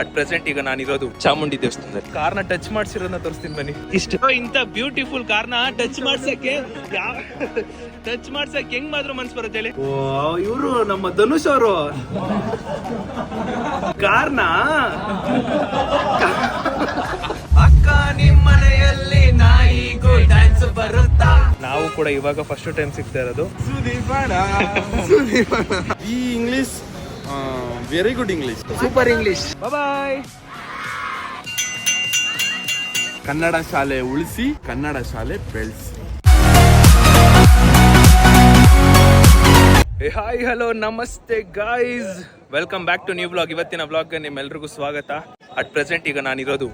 At present ಈಗ ನಾನಿರೋದು ಚಾಮುಂಡಿ ದೇವಸ್ಥಾನದಲ್ಲಿ. ಕಾರ್ನ ಟಚ್ ಮಾಡ್ಸಿರೋದನ್ನ ತೋರಿಸ್ತೀನಿ ಬನ್ನಿ. ಇಷ್ಟು ಇಂತ ಬ್ಯೂಟಿಫುಲ್ ಕಾರ್ನ ಟಚ್ ಮಾಡ್ಸಕ್ಕೆ ಹೆಂಗ್ ಮಾತ್ರ ಮನ್ಸ್ ಬರುತ್ತೆ ಹೇಳಿ. ಇವರು ನಮ್ಮ ಧನುಷ್ ಅವರು ಕಾರ್ನ ಅಕ್ಕ ನಿಮ್ಮ ಮನೆಯಲ್ಲಿ ನಾಯಿಗೂ ಡ್ಯಾನ್ಸ್ ಬರುತ್ತಾ. ನಾವು ಕೂಡ ಇವಾಗ ಫಸ್ಟ್ ಟೈಮ್ ಸಿಗ್ತಾ ಇರೋದು. ಈ English very good English, super English. Bye. Kannada ಶಾಲೆ ಉಳಿಸಿ, ಕನ್ನಡ ಶಾಲೆ ಬೆಳೆಸಿ. Hi hello namaste guys, welcome back to new blog. ಇವತ್ತಿನ ಬ್ಲಾಗ್ ನಿಮ್ಮೆಲ್ರಿಗೂ ಸ್ವಾಗತ. ಅಟ್ ಪ್ರೆಸೆಂಟ್ ಈಗ ನಾನಿರೋದು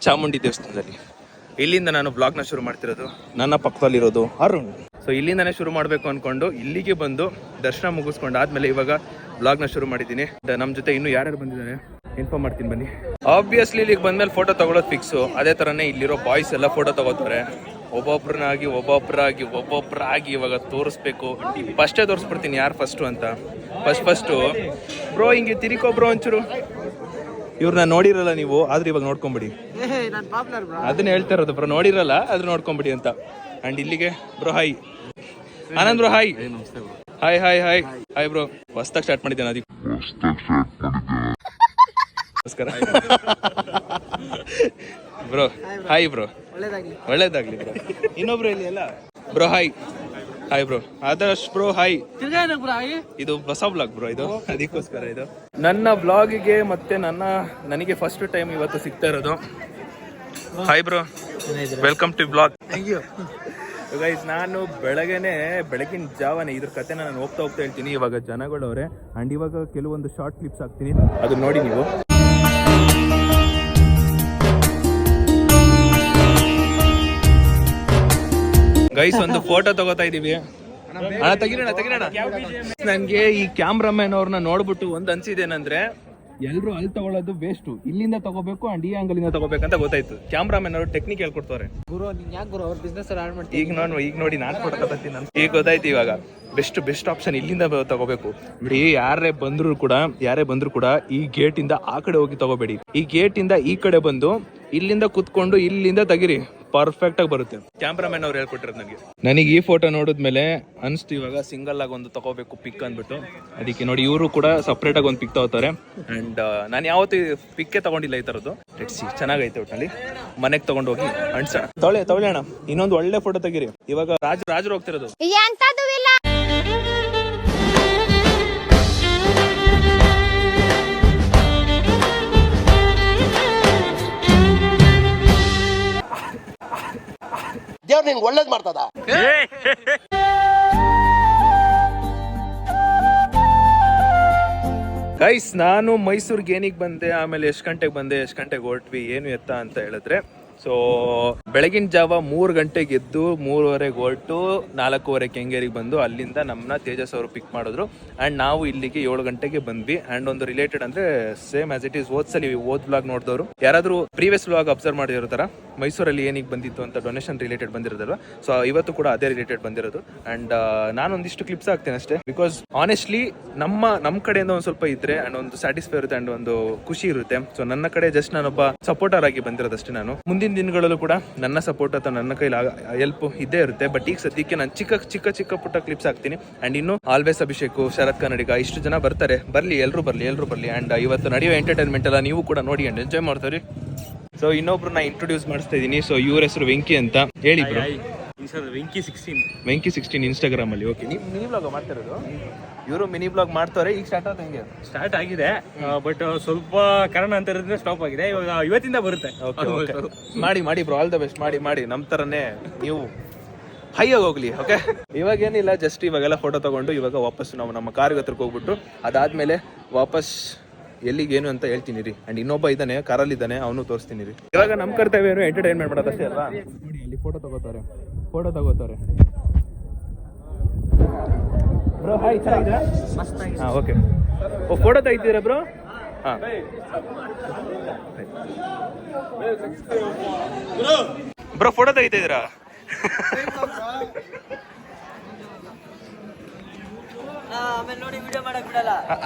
ಚಾಮುಂಡಿ ದೇವಸ್ಥಾನದಲ್ಲಿ. ಇಲ್ಲಿಂದ ನಾನು ಬ್ಲಾಗ್ನ ಶುರು ಮಾಡ್ತಿರೋದು. ನನ್ನ ಪಕ್ಕದಲ್ಲಿರೋದು ಅರುಣ್. ಸೊ ಇಲ್ಲಿಂದನೇ ಶುರು ಮಾಡಬೇಕು ಅನ್ಕೊಂಡು ಇಲ್ಲಿಗೆ ಬಂದು ದರ್ಶನ ಮುಗಿಸ್ಕೊಂಡು ಆದ್ಮೇಲೆ ಇವಾಗ ಬ್ಲಾಗ್ನ ಶುರು ಮಾಡಿದ್ದೀನಿ. ನಮ್ಮ ಜೊತೆ ಇನ್ನೂ ಯಾರ್ಯಾರು ಬಂದಿದ್ದಾರೆ ಇನ್ಫಾರ್ಮ್ ಮಾಡ್ತೀನಿ ಬನ್ನಿ. ಆಬ್ವಿಯಸ್ಲಿ ಇಲ್ಲಿಗೆ ಬಂದ್ಮೇಲೆ ಫೋಟೋ ತಗೊಳ್ಳೋದು ಫಿಕ್ಸು. ಅದೇ ಥರನೇ ಇಲ್ಲಿರೋ ಬಾಯ್ಸ್ ಎಲ್ಲ ಫೋಟೋ ತಗೋತಾರೆ. ಒಬ್ಬೊಬ್ಬರಾಗಿ ಇವಾಗ ತೋರಿಸ್ಬೇಕು. ಫಸ್ಟೇ ತೋರಿಸ್ಬಿಡ್ತೀನಿ ಯಾರು ಫಸ್ಟು ಅಂತ. ಫಸ್ಟು ಬ್ರೋ ಹಿಂಗೆ ತಿರಿಕೋ ಬ್ರೋ ಒಂಚೂರು. ಇವ್ರನ್ನ ನೋಡಿರಲ್ಲ ನೀವು, ಆದ್ರೆ ಇವಾಗ ನೋಡ್ಕೊಂಬಿಡಿ. ಅದನ್ನ ಹೇಳ್ತಾ ಇರೋದು ಬ್ರೋ, ನೋಡಿರಲ್ಲ ಆದ್ರೆ ನೋಡ್ಕೊಂಬಿಡಿ ಅಂತ. ಅಂಡ್ ಇಲ್ಲಿಗೆ bro hi Anand bro hi. Hi hi hi hi bro. ಹೊಸ್ದಾಗಿ ಸ್ಟಾರ್ಟ್ ಮಾಡಿದ್ದೇನೆ ಅದಕ್ಕೆ ನಮಸ್ಕಾರ ಬ್ರೋ. ಹಾಯ್ ಬ್ರೋ, ಒಳ್ಳೇದಾಗ್ಲಿ ಬ್ರೋ. ಇನ್ನೊಬ್ರು ಇಲ್ಲಿ ಅಲ್ಲ bro. Hi hi bro. Adarsh bro hi. ಇದು ಹೊಸ ಬ್ಲಾಗ್ ಬ್ರೋ, ಇದು ಅದಕ್ಕೋಸ್ಕರ ಇದು ನನ್ನ ಬ್ಲಾಗಿಗೆ ಮತ್ತೆ ನನಗೆ ಫಸ್ಟ್ ಟೈಮ್ ಇವತ್ತು ಸಿಗ್ತಾ ಇರೋದು. Hi bro, welcome to blog. Guys, ನಾನು ಬೆಳಗಿನ ಜಾವನೆ ಇದ್ರ ಕತೆ ನಾನು ಹೋಗ್ತಾ ಹೇಳ್ತೀನಿ. ಇವಾಗ ಜನಗಳವ್ರೆ ಅಂಡ್ ಇವಾಗ ಕೆಲವೊಂದು ಶಾರ್ಟ್ ಕ್ಲಿಪ್ಸ್ ಹಾಕ್ತೀನಿ, ಅದು ನೋಡಿ ನೀವು. ಗೈಸ್ ಒಂದು ಫೋಟೋ ತಗೋತಾ ಇದೀವಿ. ತೆಗಿರೋಣ. ನನ್ಗೆ ಈ ಕ್ಯಾಮ್ರಾಮನ್ ಅವ್ರನ್ನ ನೋಡ್ಬಿಟ್ಟು ಒಂದ್ ಅನ್ಸಿದೇನಂದ್ರೆ, ಎಲ್ರು ಅಲ್ಲಿ ತಗೊಳ್ಳೋದು ವೇಸ್ಟ್, ಇಲ್ಲಿಂದ ತಗೋಬೇಕು ಅಂಡ್ ಈ ಆಂಗಲ್ ಇಂದ ತಗೋಬೇಕಂತ ಗೊತ್ತಾಯ್ತು. ಕ್ಯಾಮ್ರಾಮನ್ ಅವರು ಟೆಕ್ನಿಕ್ ಹೇಳ್ಕೊಡ್ತಾರೆ. ಈಗ ನೋಡಿ ನಾನು ಫೋಟೋ ತಗೋತೀನಿ ಅಂತ ಈಗ ಗೊತ್ತಾಯ್ತು. ಇವಾಗ ಬೆಸ್ಟ್ ಆಪ್ಷನ್ ಇಲ್ಲಿಂದ ತಗೋಬೇಕು. ನೋಡಿ, ಯಾರೇ ಬಂದ್ರು ಕೂಡ ಈ ಗೇಟ್ ಇಂದ ಆ ಕಡೆ ಹೋಗಿ ತಗೋಬೇಡಿ. ಈ ಗೇಟ್ ಇಂದ ಈ ಕಡೆ ಬಂದು ಇಲ್ಲಿಂದ ಕುತ್ಕೊಂಡು ಇಲ್ಲಿಂದ ತೆಗಿರಿ, ಪರ್ಫೆಕ್ಟ್ ಆಗಿ ಬರುತ್ತೆ. ಕ್ಯಾಮ್ರಾಮನ್ ಅವ್ರು ಹೇಳ್ಕೊಟ್ಟಿರೋದು ನನಗೆ ಈ ಫೋಟೋ ನೋಡಿದ್ಮೇಲೆ ಅನ್ಸ್ತು ಇವಾಗ ಸಿಂಗಲ್ ಆಗಿ ಒಂದು ತಗೋಬೇಕು ಪಿಕ್ ಅಂದ್ಬಿಟ್ಟು. ಅದಕ್ಕೆ ನೋಡಿ ಇವರು ಕೂಡ ಸಪ್ರೇಟ್ ಆಗಿ ಒಂದು ಪಿಕ್ ತಗೋತಾರೆ. ಅಂಡ್ ನಾನು ಯಾವತ್ತೂ ಪಿಕ್ಕೇ ತಗೊಂಡಿಲ್ಲ ಈ ತರದ್ದು. ಚೆನ್ನಾಗೈತೆ ಒಟ್ಟಿನಲ್ಲಿ. ಮನೆಗೆ ತಗೊಂಡು ಹೋಗಿ ಅಣ್ಸೋಣ. ತೊಳೆಯೋಣ. ಇನ್ನೊಂದು ಒಳ್ಳೆ ಫೋಟೋ ತೆಗೀರಿ. ಇವಾಗ ರಾಜರು ಹೋಗ್ತಿರೋದು. ದೇವ್ರು ನಿಂಗೆ ಒಳ್ಳೇದ್ ಮಾಡ್ತದ. ಗೈಸ್, ನಾನು ಮೈಸೂರಿಗೆ ಏನಿಗೆ ಬಂದೆ, ಆಮೇಲೆ ಎಷ್ಟು ಗಂಟೆಗೆ ಹೊರಟ್ವಿ, ಏನು ಎತ್ತ ಅಂತ ಹೇಳಿದ್ರೆ, ಸೊ ಬೆಳಗಿನ ಜಾವ 3 ಗಂಟೆಗೆ ಎದ್ದು 3:30 ಹೊರಟು 4:15 ಕೆಂಗೇರಿಗೆ ಬಂದು ಅಲ್ಲಿಂದ ನಮ್ಮನ್ನ ತೇಜಸ್ ಅವರು ಪಿಕ್ ಮಾಡಿದ್ರು. ಆ್ಯಂಡ್ ನಾವು ಇಲ್ಲಿಗೆ 7 ಗಂಟೆಗೆ ಬಂದ್ವಿ. ಆ್ಯಂಡ್ ಒಂದು ರಿಲೇಟೆಡ್ ಅಂದರೆ ಸೇಮ್ ಆಸ್ ಇಟ್ ಈಸ್ ಓದ್ ಬ್ಲಾಗ್ ನೋಡಿದವರು ಯಾರಾದರೂ ಪ್ರೀವಿಯಸ್ ಬ್ಲಾಗ್ ಅಬ್ಸರ್ವ್ ಮಾಡಿರೋ ಮೈಸೂರಲ್ಲಿ ಏನಿಗೆ ಬಂದಿತ್ತು ಅಂತ ಡೊನೇಷನ್ ರಿಲೇಟೆಡ್ ಬಂದಿರೋದಲ್ವ. ಸೊ ಇವತ್ತು ಕೂಡ ಅದೇ ರಿಲೇಟೆಡ್ ಬಂದಿರೋದು. ಆ್ಯಂಡ್ ನಾನೊಂದಿಷ್ಟು ಕ್ಲಿಪ್ಸ್ ಹಾಕ್ತೇನೆ ಅಷ್ಟೇ. ಬಿಕಾಸ್ ಆನೆಸ್ಟ್ಲಿ ನಮ್ಮ ಕಡೆಯಿಂದ ಒಂದು ಸ್ವಲ್ಪ ಇದ್ರೆ ಆ್ಯಂಡ್ ಒಂದು ಸ್ಯಾಟಿಸ್ಫೈ ಇರುತ್ತೆ ಆ್ಯಂಡ್ ಒಂದು ಖುಷಿ ಇರುತ್ತೆ. ಸೊ ನನ್ನ ಕಡೆ ಜಸ್ಟ್ ನಾನೊಬ್ಬ ಸಪೋರ್ಟರ್ ಆಗಿ ಬಂದಿರೋದಷ್ಟೇ. ನಾನು ಮುಂದಿನ ದಿನಗಳಲ್ಲೂ ಕೂಡ ನನ್ನ ಸಪೋರ್ಟ್ ಅಥವಾ ನನ್ನ ಕೈಲಿ ಹೆಲ್ಪ್ ಇದ್ದೇ ಇರುತ್ತೆ. ಬಟ್ ಈಗ ಸದ್ಯಕ್ಕೆ ನಾನು ಚಿಕ್ಕ ಪುಟ್ಟ ಕ್ಲಿಪ್ಸ್ ಹಾಕ್ತೀನಿ. ಆ್ಯಂಡ್ ಇನ್ನು ಆಲ್ವೇಸ್ ಅಭಿಷೇಕ್, ಶರತ್ ಕನ್ನಡಿಗ, ಇಷ್ಟು ಜನ ಬರ್ತಾರೆ. ಎಲ್ರು ಬರ್ಲಿ. ಆ್ಯಂಡ್ ಇವತ್ತು ನಡೆಯುವ ಎಂಟರ್ಟೈನ್ಮೆಂಟ್ ಎಲ್ಲ ನೀವು ಕೂಡ ನೋಡಿ ಆ್ಯಂಡ್ ಎಂಜಾಯ್ ಮಾಡ್ತಾರೆ. ಸೊ ಇನ್ನೊಬ್ರನ್ನ ಇಂಟ್ರೊಡ್ಯೂಸ್ ಮಾಡಿಸ್ತಾ ಇದ್ದೀನಿ. ಸೊ ಇವ್ರ ಹೆಸರು ವೆಂಕಿ ಅಂತ ಹೇಳಿ ಬ್ರೋ. ವೆಂಕಿ 16 ಇನ್ಸ್ಟಾಗ್ರಾಮ್ ಅಲ್ಲಿ. ಓಕೆ, ನೀವು ಮಿನಿ ಬ್ಲಾಗ್ ಮಾಡ್ತಿರೋದು? ಇವರು ಮಿನಿ ಬ್ಲಾಗ್ ಮಾಡ್ತಾರೆ. ಈಗ ಸ್ಟಾರ್ಟ್ ಆಗಿದೆ ಬಟ್ ಸ್ವಲ್ಪ ಕಾರಣ ಅಂತ ಇರೋದ್ರಿಂದ ಸ್ಟಾಪ್ ಆಗಿದೆ. ಇವಾಗ ಇವತ್ತಿಂದ ಬರುತ್ತೆ. ಮಾಡಿ ಬ್ರೋ, ಆಲ್ ದ ಬೆಸ್ಟ್. ಮಾಡಿ ನಮ್ಮ ತರನೇ ನೀವು ಹೈ ಆಗಿ ಹೋಗ್ಲಿ. ಓಕೆ, ಇವಾಗ ಏನಿಲ್ಲ, ಜಸ್ಟ್ ಇವಾಗೆಲ್ಲ ಫೋಟೋ ತಗೊಂಡು ಇವಾಗ ವಾಪಸ್ ನಾವು ನಮ್ಮ ಕಾರ್ ಹತ್ರಕ್ಕೆ ಹೋಗ್ಬಿಟ್ಟು ಅದಾದ್ಮೇಲೆ ವಾಪಸ್ ಎಲ್ಲಿಗೇನು ಅಂತ ಹೇಳ್ತೀನಿ ರೀ. ಅಂಡ್ ಇನ್ನೊಬ್ಬ ಇದ್ದಾನೆ, ಕಾರಲ್ಲಿ ಅವನು ತೋರಿಸ್ತೀನಿ ರೀ. ಇವಾಗ ನಮ್ಮ ಕರ್ತವ್ಯ ಏನು ಎಂಟರ್ಟೈನ್ಮೆಂಟ್ ಮಾಡೋದಷ್ಟೇ ಅಲ್ವಾ. ನೋಡಿ, ಅಲ್ಲಿ ಫೋಟೋ ತಗೋತಾರೆ. ಬ್ರೋ ಹಾಯ್, ಚೆನ್ನಾಗಿದ್ದೀರಾ? ಹಾಂ, ಓಕೆ. ಫೋಟೋ ತೆಗಿತೀರಾ ಬ್ರೋ? ಹಾಂ ಬ್ರೋ, ಫೋಟೋ ತೆಗಿತಿದ್ದೀರಾ?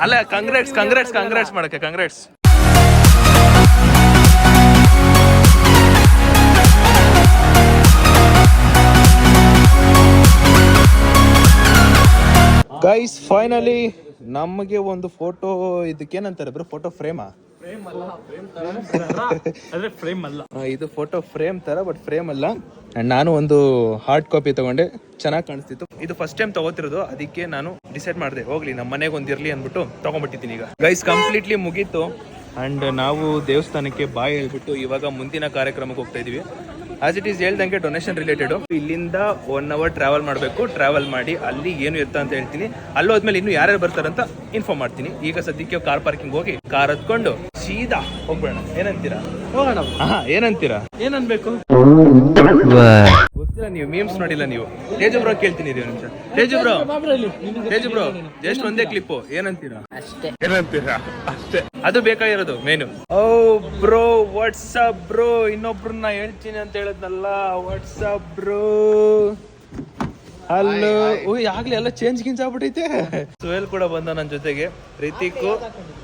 ಅಲ್ಲ, ಕಂಗ್ರಾಟ್ಸ್ ಮಾಡಕ್ಕೆ. ಗೈಸ್ ಫೈನಲಿ ನಮಗೆ ಒಂದು ಫೋಟೋ, ಇದಕ್ಕೇನಂತಾರೆ ಬ್ರೋ, ಫೋಟೋ ಫ್ರೇಮಾ? ಅದೇ ಫ್ರೇಮ್ ಅಲ್ಲ, ಇದು ಫೋಟೋ ಫ್ರೇಮ್ ತರ, ಬಟ್ ಫ್ರೇಮ್ ಅಲ್ಲ. ಅಂಡ್ ನಾನು ಒಂದು ಹಾರ್ಡ್ ಕಾಪಿ ತಗೊಂಡೆ, ಚೆನ್ನಾಗಿ ಕಾಣಿಸ್ತಿತ್ತು. ಇದು ಫಸ್ಟ್ ಟೈಮ್ ತಗೋತಿರೋದು, ಅದಕ್ಕೆ ನಾನು ಡಿಸೈಡ್ ಮಾಡಿದೆ ಹೋಗ್ಲಿ ನಮ್ಮ ಮನೆಗೆ ಒಂದಿರ್ಲಿ ಅಂದ್ಬಿಟ್ಟು ತಗೊಂಡ್ಬಿಟ್ಟಿದ್ದೀನಿ. ಈಗ ಗೈಸ್ ಕಂಪ್ಲೀಟ್ಲಿ ಮುಗೀತು. ಅಂಡ್ ನಾವು ದೇವಸ್ಥಾನಕ್ಕೆ ಬಾಯ್ ಹೇಳ್ಬಿಟ್ಟು ಇವಾಗ ಮುಂದಿನ ಕಾರ್ಯಕ್ರಮಕ್ಕೆ ಹೋಗ್ತಾ ಇದೀವಿ. ಆಸ್ ಇಟ್ ಈಸ್ ಹೇಳ್ದಂಗೆ ಡೊನೇಷನ್ ರಿಲೇಟೆಡ್. ಇಲ್ಲಿಂದ 1 hour ಟ್ರಾವೆಲ್ ಮಾಡಬೇಕು. ಟ್ರಾವೆಲ್ ಮಾಡಿ ಅಲ್ಲಿ ಏನು ಎತ್ತ ಅಂತ ಹೇಳ್ತೀನಿ. ಅಲ್ಲಿ ಹೋದ್ಮೇಲೆ ಇನ್ನು ಯಾರ್ಯಾರು ಬರ್ತಾರಂತ ಇನ್ಫಾರ್ಮ್ ಮಾಡ್ತೀನಿ. ಈಗ ಸದ್ಯಕ್ಕೆ ಕಾರ್ ಪಾರ್ಕಿಂಗ್ ಹೋಗಿ ಕಾರ್ ಹತ್ಕೊಂಡು ಸೀದಾ ಹೋಗ್ಬೇಡ. ಏನಂತೀರಾ? ಹೋಗೋಣ. ಏನಂತೀರಾ? ಏನನ್ಬೇಕು ಗೊತ್ತಿಲ್ಲ, ನೀವು ಮೀಮ್ಸ್ ನೋಡಿಲ್ಲ ನೀವು. ತೇಜು ಬ್ರೋ ಕೇಳ್ತೀನಿ ಇದೀವಿ ನಿಮಿಷ. ತೇಜು ಬ್ರೋ ಜಸ್ಟ್ ಒಂದೇ ಕ್ಲಿಪ್ಪು, ಏನಂತೀರಾ? ಅಷ್ಟೇ, ಅದು ಬೇಕಾಗಿರೋದು ಮೇನು. ಓ ಬ್ರೋ ವಾಟ್ಸಪ್ ಬ್ರೋ, ಇನ್ನೊಬ್ರನ್ನ ಹೇಳ್ತೀನಿ ಅಂತ ಹೇಳದ್ನಲ್ಲ, ವಾಟ್ಸಪ್ ಬ್ರೋ. ಹಲೋ. ಆಗ್ಲೇ ಎಲ್ಲ ಚೇಂಜ್ ಗಿಂಜ್ ಆಗ್ಬಿಟ್ಟೈತೆ. ಸುಹೇಲ್ ಕೂಡ ಬಂದ ನನ್ನ ಜೊತೆಗೆ. ರಿತಿಕ್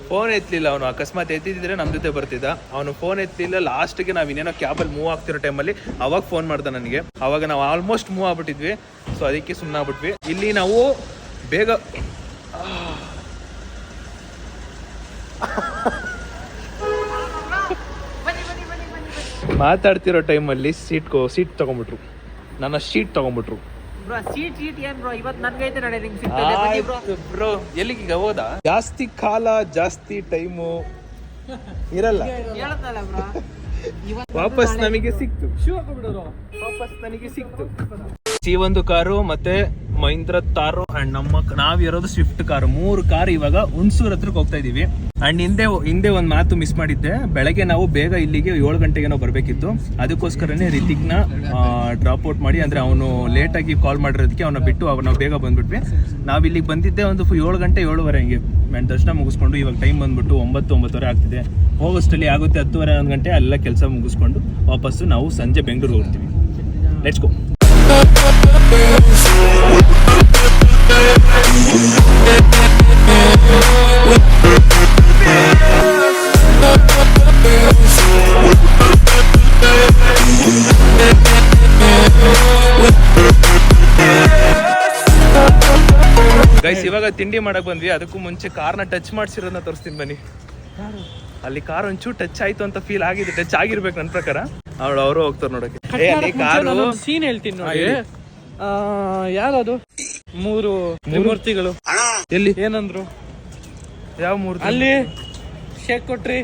ಫೋನ್ ಎತ್ತಲಿಲ್ಲ, ಅವನು ಅಕಸ್ಮಾತ್ ಎತ್ತಿದ್ರೆ ನಮ್ಮ ಜೊತೆ ಬರ್ತಿದ್ದ. ಅವನು ಫೋನ್ ಎತ್ತಲಿಲ್ಲ. ಲಾಸ್ಟ್ಗೆ ನಾವು ಇನ್ನೇನೋ ಕ್ಯಾಬಲ್ಲಿ ಮೂವ್ ಆಗ್ತಿರೋ ಟೈಮಲ್ಲಿ ಅವಾಗ ಫೋನ್ ಮಾಡ್ದ ನನಗೆ. ಅವಾಗ ನಾವು ಆಲ್ಮೋಸ್ಟ್ ಮೂವ್ ಆಗ್ಬಿಟ್ಟಿದ್ವಿ. ಸೊ ಅದಕ್ಕೆ ಸುಮ್ಮನೆ ಆಗ್ಬಿಟ್ವಿ. ಇಲ್ಲಿ ನಾವು ಬೇಗ ಮಾತಾಡ್ತಿರೋ ಟೈಮಲ್ಲಿ ಸೀಟ್ ತಗೊಂಡ್ಬಿಟ್ರು, ನನ್ನ ಶೀಟ್ ತಗೊಂಡ್ಬಿಟ್ರು. ಬ್ರೋ ಎಲ್ಲಿಗೀಗ ಹೋದ? ಜಾಸ್ತಿ ಕಾಲ ಜಾಸ್ತಿ ಟೈಮು ಇರಲ್ಲ, ವಾಪಸ್ ನನಗೆ ಸಿಕ್ತು. ಈ ಒಂದು ಕಾರು ಮತ್ತೆ ಮಹೀಂದ್ರ ತಾರು ಅಂಡ್ ನಾವಿರೋದು ಸ್ವಿಫ್ಟ್ ಕಾರು. 3 ಕಾರ್ ಇವಾಗ ಹುಣಸೂರ್ ಹತ್ರಕ್ಕೆ ಹೋಗ್ತಾ ಇದೀವಿ. ಅಂಡ್ ಹಿಂದೆ ಒಂದು ಮಾತು ಮಿಸ್ ಮಾಡಿದ್ದೆ. ಬೆಳಗ್ಗೆ ನಾವು ಬೇಗ ಇಲ್ಲಿಗೆ 7 ಗಂಟೆಗೆ ನಾವು ಬರ್ಬೇಕಿತ್ತು. ಅದಕ್ಕೋಸ್ಕರನೇ ರಿತಿಕ್ನ ಡ್ರಾಪ್ ಔಟ್ ಮಾಡಿ, ಅಂದ್ರೆ ಅವನು ಲೇಟ್ ಆಗಿ ಕಾಲ್ ಮಾಡಿರೋದಕ್ಕೆ ಅವನ್ನ ಬಿಟ್ಟು ನಾವು ಬೇಗ ಬಂದ್ಬಿಟ್ವಿ. ನಾವ್ ಇಲ್ಲಿಗೆ ಬಂದಿದ್ದೆ ಒಂದು 7 ಗಂಟೆ 7:15 ಹಂಗೆ. ಅಂಡ್ ದರ್ಶನ ಮುಗಿಸ್ಕೊಂಡು ಇವಾಗ ಟೈಮ್ ಬಂದ್ಬಿಟ್ಟು 9:09 ಆಗ್ತಿದೆ. ಹೋಗೋಷ್ಟಲ್ಲಿ ಆಗುತ್ತೆ 10:30 11 ಗಂಟೆ. ಅಲ್ಲೆಲ್ಲ ಕೆಲಸ ಮುಗಿಸ್ಕೊಂಡು ವಾಪಸ್ಸು ನಾವು ಸಂಜೆ ಬೆಂಗಳೂರು ಹೋಗ್ತೀವಿ. Let's go. ಗೈಸ್ ಇವಾಗ ತಿಂಡಿ ಮಾಡಕ್ ಬಂದ್ವಿ. ಅದಕ್ಕೂ ಮುಂಚೆ ಕಾರ್ನ ಟಚ್ ಮಾಡ್ಸಿರೋದನ್ನ ತೋರಿಸ್ತೀನಿ ಬನ್ನಿ. ಅಲ್ಲಿ ಕಾರ್ ಒಂಚೂರು ಟಚ್ ಆಯ್ತು ಅಂತ ಫೀಲ್ ಆಗಿದೆ. ಟಚ್ ಆಗಿರ್ಬೇಕು ನನ್ನ ಪ್ರಕಾರ. ಅವರು ಹೋಗ್ತಾರೆ ನೋಡಕ್ಕೆ. ಕಾರು ಸೀನ್ ಹೇಳ್ತೀನಿ ನೋಡಿ. ಯಾರದು 3 ಮೂರ್ತಿಗಳು ಎಲ್ಲಿ ಏನಂದ್ರು? ಯಾವ ಮೂರ್ತಿ? ಅಲ್ಲಿ ಶೇಕ್ ಕೊಟ್ರಿ.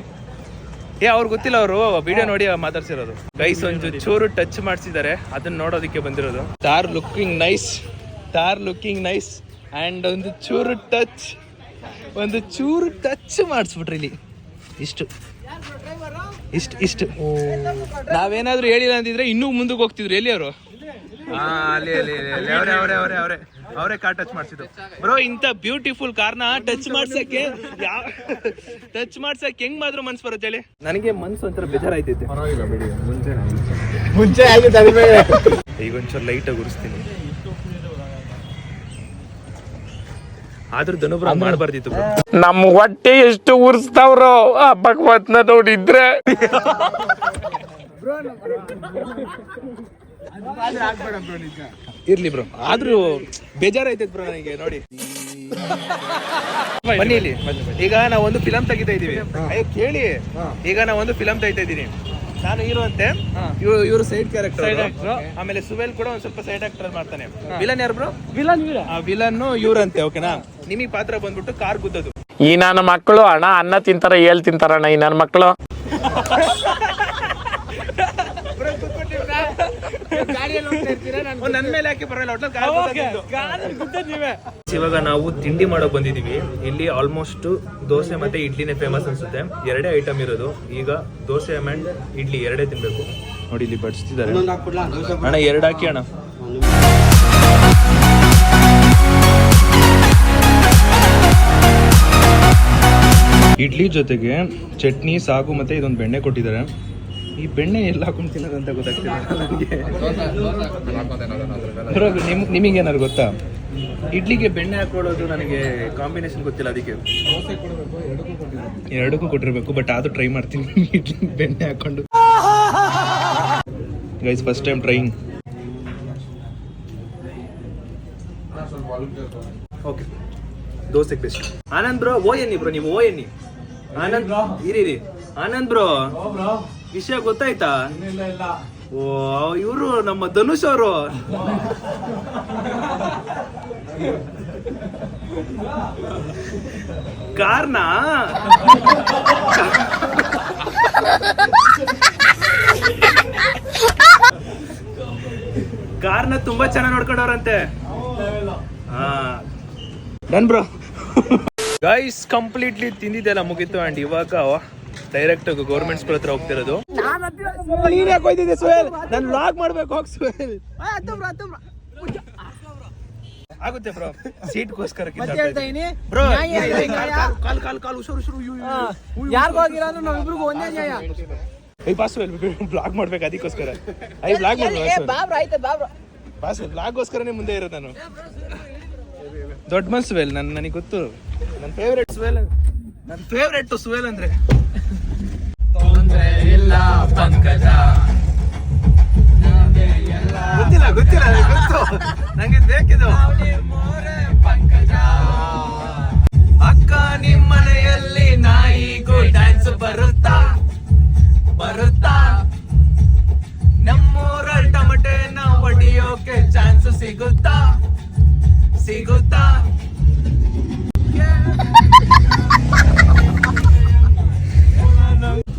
ಅವ್ರು ಗೊತ್ತಿಲ್ಲ, ಅವರು ವಿಡಿಯೋ ನೋಡಿ ಮಾತಾಡ್ಸಿರೋದು. ಗೈಸ್ ಒಂದು ಚೂರು ಟಚ್ ಮಾಡಿಸಿದ್ದಾರೆ, ಅದನ್ನ ನೋಡೋದಕ್ಕೆ ಬಂದಿರೋದು. ತಾರ್ ಲುಕಿಂಗ್ ನೈಸ್ ಅಂಡ್ ಒಂದು ಚೂರು ಟಚ್ ಮಾಡಿಸ್ಬಿಟ್ರಿ ಇಲ್ಲಿ. ಇಷ್ಟು ನಾವೇನಾದ್ರೂ ಹೇಳಿಲ್ಲ ಅಂತಿದ್ರೆ ಇನ್ನೂ ಮುಂದಕ್ಕೆ ಹೋಗ್ತಿದ್ರು. ಎಲ್ಲಿ ಅವರು? ಅವರೇ ಕಾರ್ ಟಚ್ ಮಾಡಿಸಿದ್ರು. ಬ್ರೋ ಇಂಥ ಬ್ಯೂಟಿಫುಲ್ ಕಾರ್ನ ಟಚ್ ಮಾಡ್ಸಕ್ಕೆ ಹೆಂಗ್ ಮಾತ್ರ ಮನ್ಸು ಬರುತ್ತೆ ಹೇಳಿ? ನನಗೆ ಮನ್ಸು ಒಂಥರ ಬೇಜಾರಾಯ್ತೈತೆ. ಮುಂಚೆ ಈಗ ಒಂಚೂರು ಲೈಟ್ ಆಗಿ ಉರಿಸ್ತೀನಿ. ಆದ್ರೂ ಧನುಬ್ರ ಮಾಡಬಾರ್ದಿತ್ತು. ನಮ್ಮ ಹೊಟ್ಟೆ ಎಷ್ಟು ಉರ್ಸ್ತಾವ್ರೋ ಆ ಭಗವತ್ನ ನೋಡಿದ್ರೆ. ಇರ್ಲಿ ಬ್ರೋ, ಆದ್ರೂ ಬೇಜಾರಾಯ್ತೈತ್ ಬ್ರೋ ನನಗೆ ನೋಡಿ. ಬನ್ನಿ ಇಲ್ಲಿ. ಈಗ ನಾವು ಒಂದು ಫಿಲಂ ತೆಗಿತಾ ಇದೀವಿ. ಅಯ್ಯೋ ಕೇಳಿ, ಈಗ ನಾವು ಒಂದು ಫಿಲಂ ತೆಗಿತಾ ಇದೀನಿ. ನಾನು ಹೀರೋ ಅಂತೆ, ಇವರು ಸೈಡ್ ಕ್ಯಾರೆಕ್ಟರ್. ಆಮೇಲೆ ಸುವೇಲ್ ಕೂಡ ಒಂದ್ ಸ್ವಲ್ಪ ಸೈಡ್ ಆಕ್ಟರ್ ಮಾಡ್ತಾನೆ. ವಿಲನ್ ಯಾರು ಬ್ರೋ? ವಿಲನ್ ಇವ್ರಂತೆ. ಓಕೆನಾ? ನಿಮಗೆ ಪಾತ್ರ ಬಂದ್ಬಿಟ್ಟು ಕಾರ್ ಗುದ್ದದು. ಈ ನನ್ನ ಮಕ್ಕಳು ಅನ್ನ ತಿಂತಾರ, ತಿಂತಾರಣ್ಣ ಈ ನನ್ನ ಮಕ್ಕಳು. ನನ್ ಮೇಲೆ ಯಾಕೆ ಬರಲ್ಲ? ಇವಾಗ ನಾವು ತಿಂಡಿ ಮಾಡಕ್ ಬಂದಿದೀವಿ. ಇಲ್ಲಿ ಆಲ್ಮೋಸ್ಟ್ ದೋಸೆ ಮತ್ತೆ ಇಡ್ಲಿನೇ ಫೇಮಸ್ ಅನ್ಸುತ್ತೆ. 2 ಐಟಮ್ ಇರೋದು. ಈಗ ದೋಸೆ ಅಂಡ್ ಇಡ್ಲಿ 2 ತಿನ್ಬೇಕು. ನೋಡಿ ಇಲ್ಲಿ ಬಡಿಸ್ತಿದ್ದಾರೆ ಅಣ್ಣ. 2 ಹಾಕಿ ಅಣ್ಣ. ಇಡ್ಲಿ ಜೊತೆಗೆ ಚಟ್ನಿ, ಸಾಗು ಮತ್ತೆ ಇದೊಂದು ಬೆಣ್ಣೆ ಕೊಟ್ಟಿದ್ದಾರೆ. ಈ ಬೆಣ್ಣೆ ಎಲ್ಲ ಹಾಕೊಂಡು ತಿನ್ನೋದಂತ ಗೊತ್ತಾಗ್ತಿಲ್ಲ ನನಗೆ. ನಿಮಗೇನಾದ್ರು ಗೊತ್ತಾ? ಇಡ್ಲಿಗೆ ಬೆಣ್ಣೆ ಹಾಕೊಳ್ಳೋದು ನನಗೆ ಕಾಂಬಿನೇಷನ್ ಗೊತ್ತಿಲ್ಲ. ಅದಕ್ಕೆ 2ಕ್ಕೂ ಕೊಟ್ಟಿರ್ಬೇಕು. ಬಟ್ ಆದ್ರೂ ಟ್ರೈ ಮಾಡ್ತೀನಿ ಇಡ್ಲಿ ಬೆಣ್ಣೆ ಹಾಕೊಂಡು. Guys first time trying. Okay ದೋಸೆಗೆ ಬೆಸ್ಟ್. ಆನಂದ್ ಬ್ರೋ ಓ ಎನ್ನಿ ಬ್ರೋ, ನೀವು ಓ ಎನ್ನಿ. ಆನಂದ್ ಇರಿ ಆನಂದ್ ಬ್ರೋ, ವಿಷಯ ಗೊತ್ತಾಯ್ತಾ? ಓ ಇವರು ನಮ್ಮ ಧನುಷ್ ಅವರು. ಕಾರ್ನ ತುಂಬಾ ಚೆನ್ನಾಗಿ ನೋಡ್ಕೊಂಡವ್ರಂತೆ. Done bro. ಗೈಸ್ ಕಂಪ್ಲೀಟ್ಲಿ ತಿಂದಿದ್ದೆಲ್ಲ ಮುಗೀತು ಅಂಡ್ ಇವಾಗ ಡೈರೆಕ್ಟ್ ಗೌರ್ಮೆಂಟ್ ಸ್ಕೂಲ್ ಹತ್ರ ಹೋಗ್ತಿರೋದು. ನೀನ್ ಯಾಕೆ ಹೋಯ್ತಿದ್ದೆ ಸುಹೇಲ್? ನಾನು ಲಾಗ್ ಮಾಡ್ಬೇಕು, ಹೋಗ್ ಸುಹೇಲ್. ಆಗುತ್ತೆ ಬ್ರೋ, ಸೀಟ್ಗೋಸ್ಕರ ಬ್ರೋ. ಏ ಬಾಸು ಬ್ಲಾಗ್ ಮಾಡ್ಬೇಕು, ಅದಕ್ಕೋಸ್ಕರ ಬ್ಲಾಗ್ ಬಾಸು ಬ್ಲಾಗ್ಗೋಸ್ಕರನೇ ಮುಂದೆ ಇರೋದು ನಾನು. ದೊಡ್ಡ ಮನ್ ಸುವೇಲ್ ನನಗೆ ಗೊತ್ತು, ನನ್ನ ಫೇವ್ರೆಟ್ ಸುವೇಲ್, ನನ್ನ ಫೇವ್ರೆಟ್ ಸುವೇಲ್ ಅಂದ್ರೆ ಗೊತ್ತಿಲ್ಲ ಗೊತ್ತು ನಂಗೆ ಬೇಕಿದು. ಅಕ್ಕ ನಿಮ್ಮನೆಯಲ್ಲಿ ನಾಯಿಗೂ ಡ್ಯಾನ್ಸ್ ಬರುತ್ತಾ ನಮ್ಮೂರ ಟಮಟೆನ ಹೊಡಿಯೋಕೆ ಚಾನ್ಸ್ ಸಿಗುತ್ತಾ?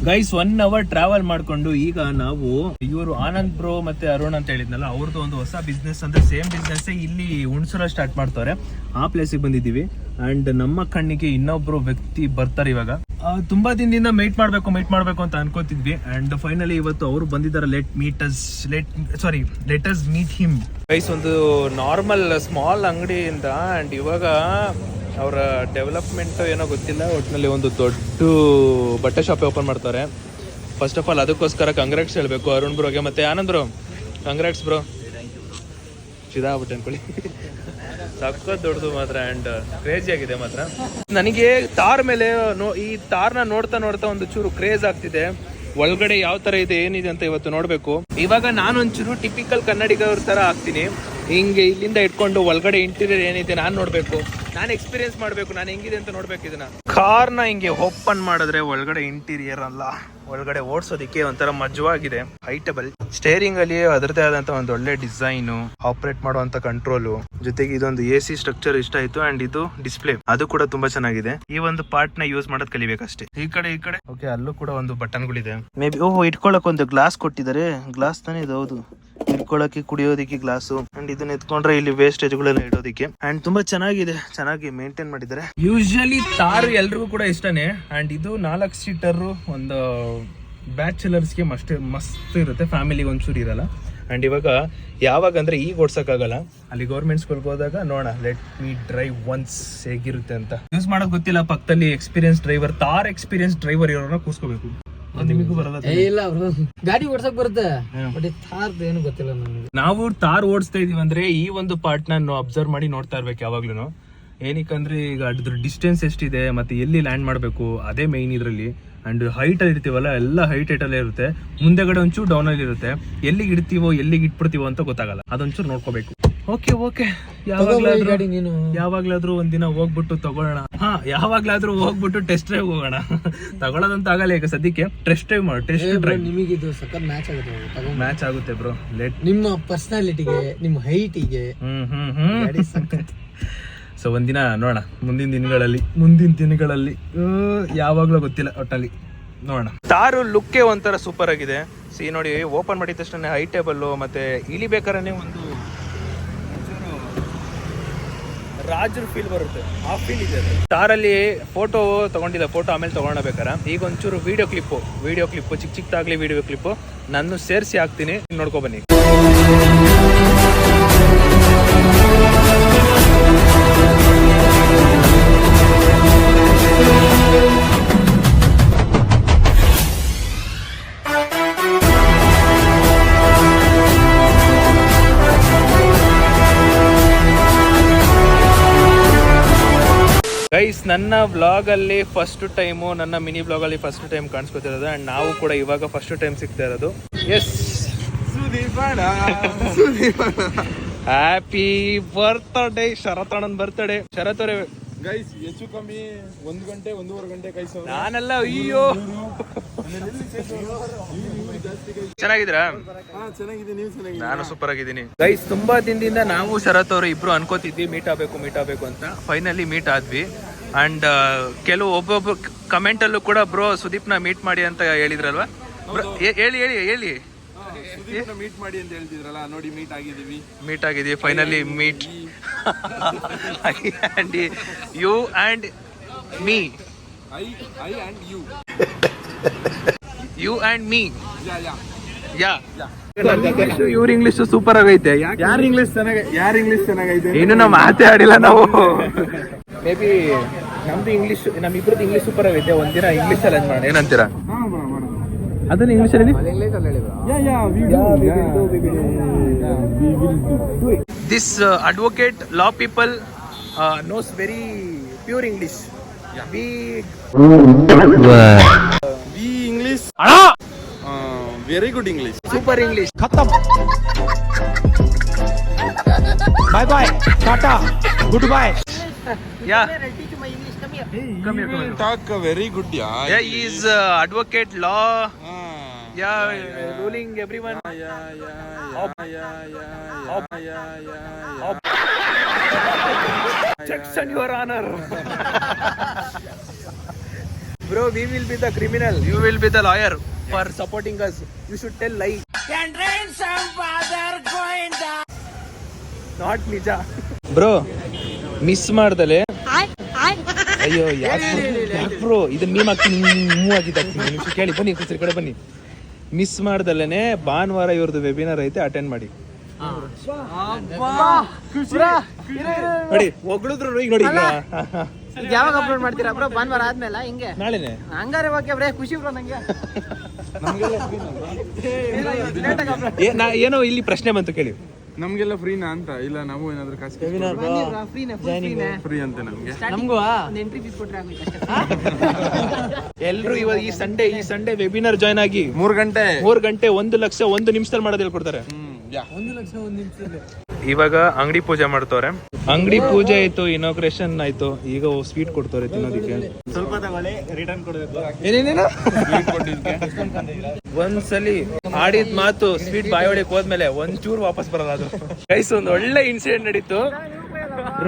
ಗೈಸ್ 1 hour ಟ್ರಾವೆಲ್ ಮಾಡ್ಕೊಂಡು ಈಗ ನಾವು ಇವರು ಆನಂದ್ ಬ್ರೋ ಮತ್ತೆ ಅರುಣ್ ಅಂತ ಹೇಳಿದ್ನಲ್ಲ, ಅವ್ರದ್ದು ಒಂದು ಹೊಸ ಬಿಸ್ನೆಸ್ ಅಂದ್ರೆ ಸೇಮ್ ಬಿಸ್ನೆಸ್ ಇಲ್ಲಿ ಹುಣಸೂರ ಸ್ಟಾರ್ಟ್ ಮಾಡ್ತಾರೆ. ಆ ಪ್ಲೇಸಿಗೆ ಬಂದಿದ್ದೀವಿ ಅಂಡ್ ನಮ್ಮ ಕಣ್ಣಿಗೆ ಇನ್ನೊಬ್ರು ವ್ಯಕ್ತಿ ಬರ್ತಾರೆ ಇವಾಗ. ತುಂಬಾ ದಿನದಿಂದ ಮೀಟ್ ಮಾಡ್ಬೇಕು ಅಂತ ಅನ್ಕೋತಿದ್ವಿ ಅಂಡ್ ಫೈನಲಿ ಇವತ್ತು ಅವರು ಬಂದಿದ್ದಾರೆ. Let us meet him. Guys ಒಂದು ನಾರ್ಮಲ್ ಸ್ಮಾಲ್ ಅಂಗಡಿಯಿಂದ ಅಂಡ್ ಇವಾಗ ಅವರ ಡೆವಲಪ್ಮೆಂಟ್ ಏನೋ ಗೊತ್ತಿಲ್ಲ, ಒಟ್ಟಿನಲ್ಲಿ ಒಂದು ದೊಡ್ಡ ಬಟ್ಟೆ ಶಾಪ್ ಓಪನ್ ಮಾಡ್ತಾರೆ. ಫಸ್ಟ್ ಆಫ್ ಆಲ್ ಅದಕ್ಕೋಸ್ಕರ ಕಂಗ್ರಾಟ್ಸ್ ಹೇಳಬೇಕು ಅರುಣ್ ಬ್ರೋಗೆ ಮತ್ತೆ ಆನಂದ್ ಬ್ರೋ. ಕಂಗ್ರಾಟ್ಸ್ ಬ್ರೋ, ಚಿದಾಗ್ಬಿಟ್ಟೆ ಅನ್ಕೊಳ್ಳಿ. ಸಖತ್ ದೊಡ್ಡದು ಮಾತ್ರ ಅಂಡ್ ಕ್ರೇಜಿ ಆಗಿದೆ ಮಾತ್ರ. ನನಗೆ ತಾರ್ ಮೇಲೆ ಈ ತಾರ್ನ ನೋಡ್ತಾ ಒಂದು ಚೂರು ಕ್ರೇಜ್ ಆಗ್ತಿದೆ. ಒಳಗಡೆ ಯಾವ ತರ ಇದೆ ಏನಿದೆ ಅಂತ ಇವತ್ತು ನೋಡ್ಬೇಕು. ಇವಾಗ ನಾನೊಂಚೂರು ಟಿಪಿಕಲ್ ಕನ್ನಡಿಗರ ತರ ಆಗ್ತೀನಿ. ಹಿಂಗೆ ಇಲ್ಲಿಂದ ಇಟ್ಕೊಂಡು ಒಳಗಡೆ ಇಂಟೀರಿಯರ್ ಏನಿದೆ ನಾನು ನೋಡ್ಬೇಕು, ನಾನು ಎಕ್ಸ್ಪೀರಿಯನ್ಸ್ ಮಾಡ್ಬೇಕು, ನಾನು ಹೆಂಗಿದೆ ಅಂತ ನೋಡ್ಬೇಕು. ಇದನ್ನ ಕಾರ್ನ ಹಿಂಗೆ ಓಪನ್ ಮಾಡಿದ್ರೆ ಒಳಗಡೆ ಇಂಟೀರಿಯರ್ ಅಲ್ಲ, ಒಳಗಡೆ ಓಡಿಸೋದಿಕ್ಕೆ ಒಂಥರ ಮಜವಾಗಿದೆ. ಹೈಟಬಲ್ ಸ್ಟೇರಿಂಗ್ ಅಲ್ಲಿ ಅದರದೇ ಆದಂತ ಒಂದು ಒಳ್ಳೆ ಡಿಸೈನು, ಆಪರೇಟ್ ಮಾಡುವಂತ ಕಂಟ್ರೋಲು, ಜೊತೆಗೆ ಇದೊಂದು AC ಸ್ಟ್ರಕ್ಚರ್ ಇಷ್ಟ ಆಯ್ತು ಅಂಡ್ ಇದು ಡಿಸ್ಪ್ಲೇ ಅದು ಕೂಡ ತುಂಬಾ ಚೆನ್ನಾಗಿದೆ. ಈ ಒಂದು ಪಾರ್ಟ್ ನ ಯೂಸ್ ಮಾಡೋದ್ ಕಲಿಬೇಕಷ್ಟೇ. ಈ ಕಡೆ ಓಕೆ, ಅಲ್ಲೂ ಕೂಡ ಒಂದು ಬಟನ್ಗಳಿದೆ. ಮೇ ಬಿ ಇಟ್ಕೊಳಕ್ ಒಂದು ಗ್ಲಾಸ್ ಕೊಟ್ಟಿದ್ದಾರೆ. ಗ್ಲಾಸ್ ತಾನೇ ಇದು, ಹೌದು. ಇಟ್ಕೊಳಕ್ಕೆ ಕುಡಿಯೋದಿಕ್ಕೆ ಗ್ಲಾಸು ಅಂಡ್ ಇದನ್ನ ಎತ್ಕೊಂಡ್ರೆ ಇಲ್ಲಿ ವೇಸ್ಟೇಜ್ ಗಳೆಲ್ಲ ಇಡೋದಿಕ್ಕೆ ಅಂಡ್ ತುಂಬಾ ಚೆನ್ನಾಗಿ ಮೇಂಟೈನ್ ಮಾಡಿದ್ದಾರೆ. ಯೂಶಲಿ ತಾರ್ ಎಲ್ರಿಗೂ ಕೂಡ ಇಷ್ಟನೇ ಅಂಡ್ ಇದು 4 ಸೀಟರ್ ಒಂದು ಬ್ಯಾಚುಲರ್ಸ್ಗೆ ಮಸ್ತ್ ಇರುತ್ತೆ, ಫ್ಯಾಮಿಲಿಗೆ ಒಂಚೂರು ಇರಲ್ಲ. ಅಂಡ್ ಇವಾಗ ಯಾವಾಗ ಅಂದ್ರೆ ಈಗ ಓಡ್ಸಕ್ಕಾಗಲ್ಲ, ಅಲ್ಲಿ ಗೌರ್ಮೆಂಟ್ ಸ್ಕೂಲ್ಗೆ ಹೋದಾಗ ನೋಡೋಣ, ಲೆಟ್ ಮೀ ಡ್ರೈವ್ ಒನ್ಸ್ ಹೇಗಿರುತ್ತೆ ಅಂತ. ಯೂಸ್ ಮಾಡೋದು ಗೊತ್ತಿಲ್ಲ, ಪಕ್ಕದಲ್ಲಿ ಎಕ್ಸ್ಪೀರಿಯನ್ಸ್ ಡ್ರೈವರ್, ತಾರ್ ಎಕ್ಸ್ಪೀರಿಯನ್ಸ್ ಡ್ರೈವರ್ ಇರೋನ ಕೂಸ್ಕೋಬೇಕು. ನಿಮಗೂ ಬರಲ್ಲ? ಇಲ್ಲ, ಗಾಡಿ ಓಡ್ಸಕ್ ಬರುತ್ತೆ, ಏನು ಗೊತ್ತಿಲ್ಲ ನಮಗೆ. ನಾವು ತಾರ್ ಓಡಿಸ್ತಾ ಇದೀವಿ ಅಂದ್ರೆ ಈ ಒಂದು ಪಾರ್ಟ್ ನಾನು ಅಬ್ಸರ್ವ್ ಮಾಡಿ ನೋಡ್ತಾ ಇರ್ಬೇಕು ಯಾವಾಗ್ಲೂ. ಏನಕ್ಕಂದ್ರೆ ಈಗ ಅದ್ರ ಡಿಸ್ಟೆನ್ಸ್ ಎಷ್ಟಿದೆ ಮತ್ತೆ ಎಲ್ಲಿ ಲ್ಯಾಂಡ್ ಮಾಡಬೇಕು ಅದೇ ಮೈನ್ ಇದ್ರಲ್ಲಿ. ಅಂಡ್ ಹೈಟ್ ಅಲ್ಲಿ ಇರ್ತೀವಲ್ಲ, ಎಲ್ಲ ಹೈಟ್ ಅಲ್ಲೇ ಇರುತ್ತೆ. ಮುಂದೆಗಡೆ ಒಂಚೂರು ಡೌನ್ ಅಲ್ಲಿ ಇರುತ್ತೆ. ಎಲ್ಲಿಗೆ ಇಡ್ತೀವೋ ಎಲ್ಲಿಗೆ ಇಟ್ಬಿಡ್ತೀವೋ ಅಂತ ಗೊತ್ತಾಗಲ್ಲ, ಅದೊಂಚೂರು ನೋಡ್ಕೋಬೇಕು. ಓಕೆ ಯಾವಾಗ್ಲಾದ್ರೂ ಒಂದಿನ ಹೋಗ್ಬಿಟ್ಟು ತಗೊಳ್ಳೋಣ. ಯಾವಾಗ್ಲಾದ್ರೂ ಹೋಗ್ಬಿಟ್ಟು ಟೆಸ್ಟ್ ಡ್ರೈವ್ ಹೋಗೋಣ. ತಗೊಳ್ಳೋದಂತ ಆಗಲ್ಲ ಈಗ ಸದ್ಯಕ್ಕೆ. ಟೆಸ್ಟ್ ಡ್ರೈವ್ ಮಾಡಿ, ಟೆಸ್ಟ್ ಡ್ರೈವ್ ನಿಮಗೆ ಇದು ಸಖತ್ ಮ್ಯಾಚ್ ಆಗುತ್ತೆ ಬ್ರೋ. ನಿಮ್ಮ ಪರ್ಸನಾಲಿಟಿಗೆ, ನಿಮ್ಮ ಹೈಟಿಗೆ. ಸೊ ಒಂದಿನ ನೋಡೋಣ, ಮುಂದಿನ ದಿನಗಳಲ್ಲಿ ಯಾವಾಗ್ಲೂ ಗೊತ್ತಿಲ್ಲ, ಒಟ್ಟಲ್ಲಿ ನೋಡೋಣ. ತಾರು ಲುಕ್ಕೇ ಒಂಥರ ಸೂಪರ್ ಆಗಿದೆ. ಸಿ ನೋಡಿ, ಓಪನ್ ಮಾಡಿದ ತಕ್ಷಣ ಹೈಟೇಬಲ್, ಮತ್ತೆ ಇಳಿಬೇಕಾದ್ರೆ ಒಂದು ರಾಜರ್ ಫೀಲ್ ಬರುತ್ತೆ, ಆ ಫೀಲ್ ಇದೆ. ತಾರಲ್ಲಿ ಫೋಟೋ ತಗೊಂಡಿದ್ದ, ಫೋಟೋ ಆಮೇಲೆ ತಗೊಂಡಬೇಕಾರೆ ಈಗ ಒಂಚೂರು ವಿಡಿಯೋ ಕ್ಲಿಪ್ಪು ಚಿಕ್ಕದಾಗ್ಲಿ ವಿಡಿಯೋ ಕ್ಲಿಪ್ಪು ನಾನು ಸೇರಿಸಿ ಹಾಕ್ತೀನಿ, ನೋಡ್ಕೊ ಬನ್ನಿ. ಗೈಸ್, ನನ್ನ ವ್ಲಾಗಲ್ಲಿ ಫಸ್ಟ್ ಟೈಮು, ನನ್ನ ಮಿನಿ ವ್ಲಾಗಲ್ಲಿ ಫಸ್ಟ್ ಟೈಮ್ ಕಾಣಿಸ್ಕೊತಿರೋದು ಅಂಡ್ ನಾವು ಕೂಡ ಇವಾಗ ಫಸ್ಟ್ ಟೈಮ್ ಸಿಗ್ತಾ ಇರೋದು. ಎಸ್, ಹ್ಯಾಪಿ ಬರ್ತ್ಡೇ ಶರತ್ ಅಣ್ಣನ್ ಬರ್ತ್ಡೇ. ಶರತ್ ಅವರೇ ಗೈಸ್ ಹೆಚ್ಚು ಕಮ್ಮಿ 1 ಗಂಟೆ 1.5 ಗಂಟೆ ಕೈ ಸಾವಿರ. ನಾನೆಲ್ಲ ಅಯ್ಯೋ ಚೆನ್ನಾಗಿದ್ದೀರಾ? ಚೆನ್ನಾಗಿದೆ, ನೀವು ಚೆನ್ನಾಗಿದೆ? ನಾನು ಸೂಪರ್ ಆಗಿದ್ದೀನಿ ಗೈಸ್. ತುಂಬಾ ದಿನದಿಂದ ನಾವು ಶರತ್ ಅವರು ಇಬ್ರು ಅನ್ಕೋತಿದ್ವಿ ಮೀಟ್ ಆಗ್ಬೇಕು ಅಂತ. ಫೈನಲಿ ಮೀಟ್ ಆದ್ವಿ. ಅಂಡ್ ಕೆಲವು ಒಬ್ಬೊಬ್ಬ ಕಮೆಂಟ್ ಅಲ್ಲೂ ಕೂಡ ಬ್ರೋ ಸುದೀಪ್ನ ಮೀಟ್ ಮಾಡಿ ಅಂತ ಹೇಳಿದ್ರಲ್ವಾ? ಹೇಳಿ ಮೀಟ್ ಮಾಡಿ ಅಂತ ಹೇಳ್ತಿದ್ರಲ್ಲ, ನೋಡಿ ಮೀಟ್ ಆಗಿದೀವಿ finally meet. And you and me, I and you and me. Yeah ಇವ್ರ ಇಂಗ್ಲಿಷ್ ಸೂಪರ್ ಆಗೈತೆ. ಯಾರು ಇಂಗ್ಲಿಷ್ ಚೆನ್ನಾಗೈತೆ? ಇನ್ನು ನಾವು ಮಾತೇ ಆಡಿಲ್ಲ ನಾವು. ಮೇ ಬಿ ನಮ್ದು ಇಂಗ್ಲಿಷ್, ನಮ್ಮಿಬ್ರದ್ದು ಇಂಗ್ಲಿಷ್ ಸೂಪರ್ ಆಗೈತೆ. ಒಂದಿನ ಇಂಗ್ಲಿಷ್ ಚಾಲೆಂಜ್ ಮಾಡೋಣ, ಏನಂತೀರಾ? ಅದನ್ನ ಇಂಗ್ಲಿಷ್ ಅಲ್ಲಿ this advocate law people knows very pure English. We English very good English, super English. Bye bye, ಟಾಟಾ, good bye. Yeah talk very good. Yeah, he is advocate law. Yeah, ruling everyone. Objection, Your Honor. Bro, we will be the criminal. You will be the lawyer for supporting us. You should tell lie. Can rain some father going down. Not Nija. Bro, miss ಮಾಡ್ದಲೆ. ಅಯ್ಯೋ ಯಾಕೆ bro ಇದನ್ನ ಮೀಮ್ ಹಾಕ್ತೀನಿ, move ಆಗಿದ್ದು ನಿಮಿಷ ಕೇಳಿ ಬನ್ನಿ, ಈ ಕಡೆ ಬನ್ನಿ. ಮಿಸ್ ಮಾಡ್ದಲ್ಲೇನೆ ಭಾನುವಾರ ಇವ್ರದ್ದು ವೆಬಿನಾರ್ ಐತೆ, ಅಟೆಂಡ್ ಮಾಡಿ. ನೋಡಿ ಹೊಗಳಿದ್ರು ಈಗ ನೋಡಿ. ಯಾವಾಗ ಅಪ್ಲೋಡ್ ಮಾಡ್ತೀರಾ ಬ್ರೋ? ಭಾನುವಾರ ಆದ್ಮೇಲೆ ಹಿಂಗೆ ನಾಳೆನೆ ಹಂಗಾರೆ ಓಕೆ ಬ್ರೋ, ಖುಷಿ ಬ್ರೋ ನಂಗೆ. ಏನೋ ಇಲ್ಲಿ ಪ್ರಶ್ನೆ ಬಂತು ಕೇಳಿ. ನಮ್ಗೆಲ್ಲ ಫ್ರೀನಾ ಅಂತ? ಇಲ್ಲ, ನಾವು ಏನಾದ್ರು ಕಾಸು ಫ್ರೀ ಅಂತ ನಮ್ಗೆ. ನಮಗೂ ಒಂದು ಎಂಟ್ರಿ ಫೀಸ್ ಕೊಟ್ರೆ ಆಗುತ್ತೆ. ಎಲ್ರು ಇವಾಗ ಈ ಸಂಡೇ ವೆಬಿನಾರ್ ಜಾಯ್ನ್ ಆಗಿ 3 ಗಂಟೆ 1 ಲಕ್ಷ 1 ನಿಮಿಷದಲ್ಲಿ ಮಾಡೋದು ಹೇಳ್ಕೊಡ್ತಾರೆ. 1 ಲಕ್ಷ 1 ನಿಮಿಷದಲ್ಲಿ. ಇವಾಗ ಅಂಗಡಿ ಪೂಜೆ ಮಾಡ್ತವ್ರೆ. ಅಂಗಡಿ ಪೂಜೆ ಆಯ್ತು, ಇನಾಗ್ರೇಷನ್ ಆಯ್ತು, ಈಗ ಸ್ವೀಟ್ ಕೊಡ್ತವ್ರೆ ತಿನ್ನೋದಿಕ್ಕೆ. ಸ್ವಲ್ಪ ತಗೊಳ್ಳಿ, ರಿಟರ್ನ್ ಕೊಡಬೇಕು. ಏನೇನೇನು ಒಂದ್ಸಲಿ ಆಡಿದ ಮಾತು ಸ್ವೀಟ್ ಬಾಯಿ ಹೊಡಿಕ್ ಹೋದ್ಮೇಲೆ ಒಂಚೂರು ವಾಪಸ್ ಬರಲ್ಲ ಅದು. ಗೈಸ್, ಒಂದು ಒಳ್ಳೆ ಇನ್ಸಿಡೆಂಟ್ ನಡೀತು.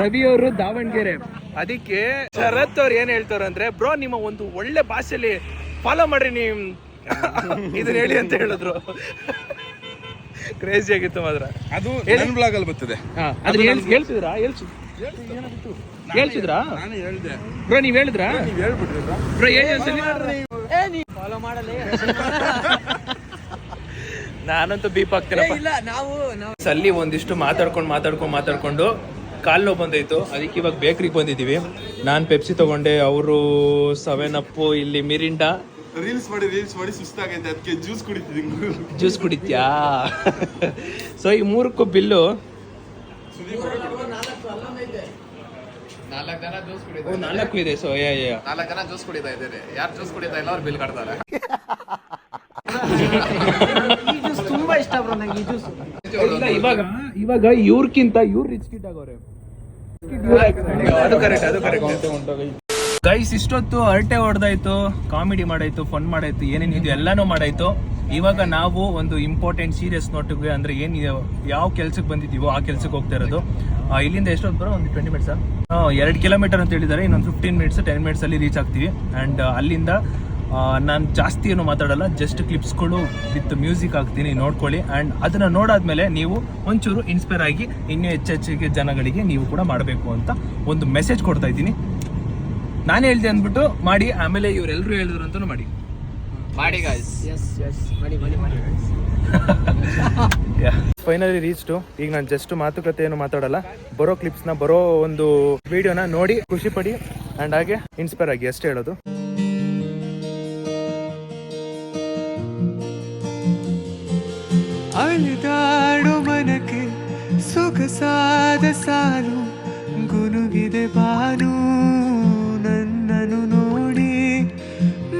ರವಿ ಅವರು ದಾವಣಗೆರೆ, ಅದಕ್ಕೆ ಶರತ್ ಅವ್ರು ಏನ್ ಹೇಳ್ತಾರ ಅಂದ್ರೆ, ಬ್ರೋ ನಿಮ್ಮ ಒಂದು ಒಳ್ಳೆ ಭಾಷೆಯಲ್ಲಿ ಫಾಲೋ ಮಾಡ್ರಿ ನೀವು ಇದನ್ನ ಹೇಳಿ ಅಂತ ಹೇಳಿದ್ರು. ಕ್ರೇಜಿ ಆಗಿತ್ತು ಮಾತ್ರ. ಅದು ನನ್ನ ಬ್ಲಾಗ್ ಅಲ್ಲಿ ಬರ್ತದೆ. ಅದನ್ನ ಹೇಳ್ತಿದ್ರಾ? ಹೇಳ್ತಿದ್ರಾ ನಾನು ಹೇಳ್ದೆ ಬ್ರೋ, ನೀವ್ ಹೇಳಿದ್ರಾ? ನೀವು ಹೇಳ್ಬಿಟ್ರಿ ಬ್ರೋ, ಹೇಳಿ ಫಾಲೋ ಮಾಡಲೇ. ನಾನಂತೂ ಬೀಪ್ ಆಗ್ತೇನಪ್ಪ. ಇಲ್ಲ, ನಾವು ಅಲ್ಲಿ ಒಂದಿಷ್ಟು ಮಾತಾಡ್ಕೊಂಡು ಕಾಲ್ ನೋವು ಬಂದೈತು. ಅದಕ್ಕೆ ಇವಾಗ ಬೇಕ್ರಿಗೆ ಬಂದಿದ್ದೀವಿ. ನಾನು ಪೆಪ್ಸಿ ತಗೊಂಡೆ, ಅವರು 7 ಅಪ್, ಇಲ್ಲಿ ಮಿರಿಂಡಾ. ರೀಲ್ಸ್ ಮಾಡಿ ಸುಸ್ತಾಗೈತೆ, ಅದಕ್ಕೆ ಜ್ಯೂಸ್ ಕುಡಿತ್ಯಾ? ಸೊ ಈ 3ಕ್ಕೂ ಬಿಲ್ಲು 4 ಇದೆ. ಸೊ 4 ಜನ ಜ್ಯೂಸ್ ಕುಡಿತಾ ಇದ್ದಾರೆ. ಯಾರು ಜ್ಯೂಸ್ ಕುಡಿತಾ ಇಲ್ಲ ಅವ್ರು ಬಿಲ್ ಕಟ್ತಾರೆ. ಈ ಜ್ಯೂಸ್ ತುಂಬಾ ಇಷ್ಟ ಬ್ರೋ ನಂಗೆ. ಈ ಜ್ಯೂಸ್ ಇವಾಗ ಇವ್ರಕ್ಕಿಂತ ಇವ್ರು ರಿಚ್ ಕಿಡ್ ಆಗೋರೆ. ಅದು ಕರೆಕ್ಟ್. ಗೈಸ್, ಇಷ್ಟೊತ್ತು ಹರಟೆ ಹೊಡೆದಾಯ್ತು, ಕಾಮಿಡಿ ಮಾಡಾಯ್ತು, ಫನ್ ಮಾಡಾಯ್ತು, ಏನೇನಿದೆ ಎಲ್ಲಾನು ಮಾಡಾಯ್ತು. ಇವಾಗ ನಾವು ಒಂದು ಇಂಪಾರ್ಟೆಂಟ್ ಸೀರಿಯಸ್ ನೋಟಿಗೆ, ಅಂದ್ರೆ ಏನಿದೆ, ಯಾವ ಕೆಲ್ಸಕ್ಕೆ ಬಂದಿದ್ದೀವೋ ಆ ಕೆಲ್ಸಕ್ಕೆ ಹೋಗ್ತಾ ಇರೋದು. ಇಲ್ಲಿಂದ ಎಷ್ಟೊತ್ತು ಬರೋ? ಒಂದು 20 ಮಿನಿಟ್ಸ್, 2 ಕಿಲೋಮೀಟರ್ ಅಂತ ಹೇಳಿದ್ದಾರೆ. ಇನ್ನೊಂದು 15 ಮಿನಿಟ್ಸ್ 10 ಮಿನಿಟ್ಸ್ ಅಲ್ಲಿ ರೀಚ್ ಆಗ್ತೀವಿ. ಅಂಡ್ ಅಲ್ಲಿಂದ ನಾನು ಜಾಸ್ತಿ ಏನು ಮಾತಾಡಲ್ಲ, ಜಸ್ಟ್ ಕ್ಲಿಪ್ಸ್ಗಳು ವಿತ್ ಮ್ಯೂಸಿಕ್ ಹಾಕ್ತೀನಿ, ನೋಡ್ಕೊಳ್ಳಿ. ಆ್ಯಂಡ್ ಅದನ್ನು ನೋಡಾದ್ಮೇಲೆ ನೀವು ಒಂಚೂರು ಇನ್ಸ್ಪೈರ್ ಆಗಿ ಇನ್ನೂ ಹೆಚ್ಚೆಚ್ಚಿಗೆ ಜನಗಳಿಗೆ ನೀವು ಕೂಡ ಮಾಡಬೇಕು ಅಂತ ಒಂದು ಮೆಸೇಜ್ ಕೊಡ್ತಾ ಇದ್ದೀನಿ. ನಾನು ಹೇಳ್ದೆ ಅಂದ್ಬಿಟ್ಟು ಮಾಡಿ, ಆಮೇಲೆ ಇವರೆಲ್ಲರೂ ಹೇಳಿದ್ರು ಅಂತಲೂ ಮಾಡಿ ಗಾಯ್ಸ್. ಮಾಡಿ. ಫೈನಲಿ ರೀಚ್ಡು. ಈಗ ನಾನು ಜಸ್ಟ್ ಮಾತುಕತೆ ಏನು ಮಾತಾಡಲ್ಲ, ಬರೋ ಕ್ಲಿಪ್ಸ್ನ, ಬರೋ ಒಂದು ವಿಡಿಯೋನ ನೋಡಿ ಖುಷಿ ಪಡಿ ಆ್ಯಂಡ್ ಹಾಗೆ ಇನ್ಸ್ಪೈರ್ ಆಗಿ ಅಷ್ಟೇ ಹೇಳೋದು. ಅಳಿದಾಡು ಮನಕ್ಕೆ ಸೊಗಸಾದ ಸಾಲು ಗುನುಗಿದೆ ಬಾನು ನನ್ನನು ನೋಡಿ.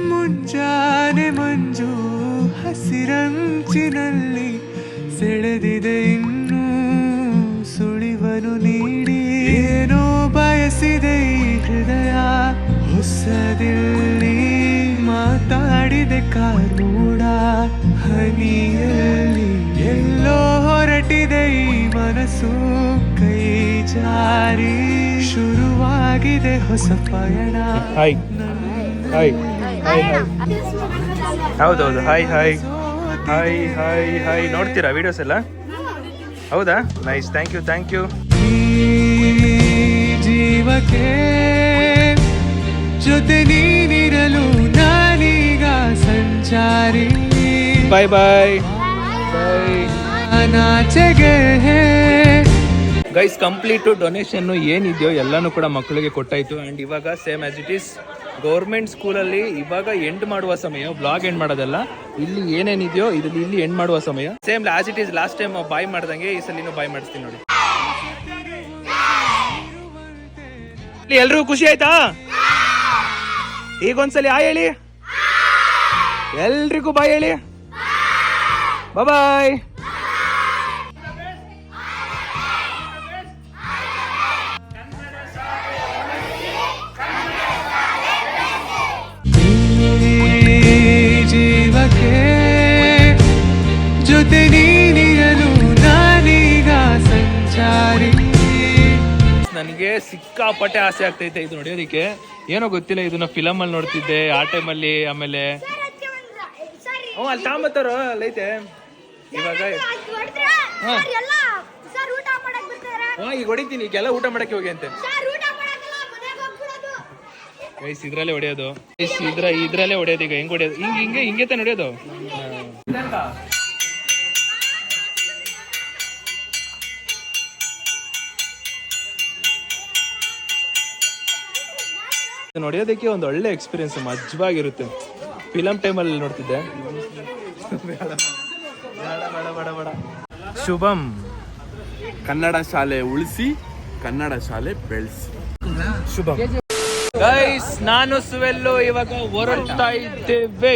ಮುಂಜಾನೆ ಮಂಜು ಹಸಿರಂಚಿನಲ್ಲಿ ಸೆಳೆದಿದೆ ಇನ್ನೂ ಮನದಲ್ಲಿ ಮಾತಾಡಿದೆ ಕಾರೂಡ ಹನಿಯಲ್ಲಿ ಎಲ್ಲೋ ಹೊರಟಿದೆ ಈ ಮನಸ್ಸು ಕೈ ಜಾರಿ ಶುರುವಾಗಿದೆ ಹೊಸ ಪಯಣ. ಹಾಯ್ ಹಾಯ್ ಹಾಯ್ ಹಾಯ್ ಹೌದೌದು hi hi hi hi hi ನೋಡ್ತೀರಾ ವಿಡಿಯೋಸ್ ಎಲ್ಲ? ಹೌದಾ, ನೈಸ್, ಥ್ಯಾಂಕ್ ಯು. ಈ ಜೀವಕ್ಕೆ ಜೊತೆ ನೀನಿರಲು ನಾನೀಗ ಸಂಚಾರಿ. ಬಾಯ್ ಬಾಯ್ ನಾಚೆಗೆ ಗೈಸ್, ಕಂಪ್ಲೀಟು ಡೊನೇಷನ್ ಏನಿದೆಯೋ ಎಲ್ಲನೂ ಕೂಡ ಮಕ್ಕಳಿಗೆ ಕೊಟ್ಟಾಯಿತು. ಆ್ಯಂಡ್ ಇವಾಗ same as it is government ಸ್ಕೂಲಲ್ಲಿ ಇವಾಗ ಎಂಡ್ ಮಾಡುವ ಸಮಯ, ಬ್ಲಾಗ್ ಎಂಡ್ ಮಾಡೋದಲ್ಲ, ಇಲ್ಲಿ ಏನೇನಿದೆಯೋ ಇಲ್ಲಿ ಎಂಡ್ ಮಾಡುವ ಸಮಯ. Same as it is last time bye ಮಾಡ್ದಂಗೆ ಈ ಸಲಿನೂ ಬಾಯ್ ಮಾಡಿಸ್ತೀನಿ ನೋಡಿ. ಎಲ್ರಿಗೂ ಖುಷಿ ಆಯ್ತಾ? ಈಗೊಂದ್ಸಲಿ ಆ ಹೇಳಿ, ಎಲ್ರಿಗೂ ಬಾಯ್ ಹೇಳಿ, ಬಾಯ್. ಜೀವಕ್ಕೆ ಜೊತೆ ನೀನಿರಲು ನಾನೀಗ ಸಂಚಾರಿ. ನನಗೆ ಸಿಕ್ಕಾಪಟ್ಟೆ ಆಸೆ ಆಗ್ತೈತೆ ಇದು ನೋಡೋದಕ್ಕೆ. ಏನೋ ಗೊತ್ತಿಲ್ಲ, ಇದನ್ನ ಫಿಲಮ್ ಅಲ್ಲಿ ನೋಡ್ತಿದ್ದೆ ಆ ಟೈಮಲ್ಲಿ. ಆಮೇಲೆ ಅಲ್ಲಿ ತಾಂಬತ್ತಾರೋ ಅಲ್ಲೈತೆ ಇವಾಗ. ಈಗ ಹೊಡಿತೀನಿ, ಈಗೆಲ್ಲ ಊಟ ಮಾಡಕ್ಕೆ ಹೋಗಿ ಅಂತೆ. ಗೈಸ್ ಇದ್ರಲ್ಲೇ ಹೊಡೆಯೋದು, ಇದ್ರಲ್ಲೇ ಹೊಡೆಯೋದು. ಈಗ ಹೆಂಗ್ ಹೊಡೆಯೋದು? ಹಿಂಗೆ ತಾನೆ ಹೊಡೆಯೋದು. ನೋಡೋದಕ್ಕೆ ಒಂದು ಒಳ್ಳೆ ಎಕ್ಸ್ಪೀರಿಯನ್ಸ್, ಮಜವಾಗಿರುತ್ತೆ. ಫಿಲಮ್ ಟೈಮಲ್ಲಿ ನೋಡ್ತಿದ್ದೆ. ಶುಭಂ, ಕನ್ನಡ ಶಾಲೆ ಉಳಿಸಿ ಕನ್ನಡ ಶಾಲೆ ಬೆಳೆಸಿ. ಶುಭಂ. ಗೈಸ್, ನಾನು ಸುವೆಲ್ಲು ಇವಾಗ ಹೊರಡ್ತಾ ಇದ್ದೇವೆ.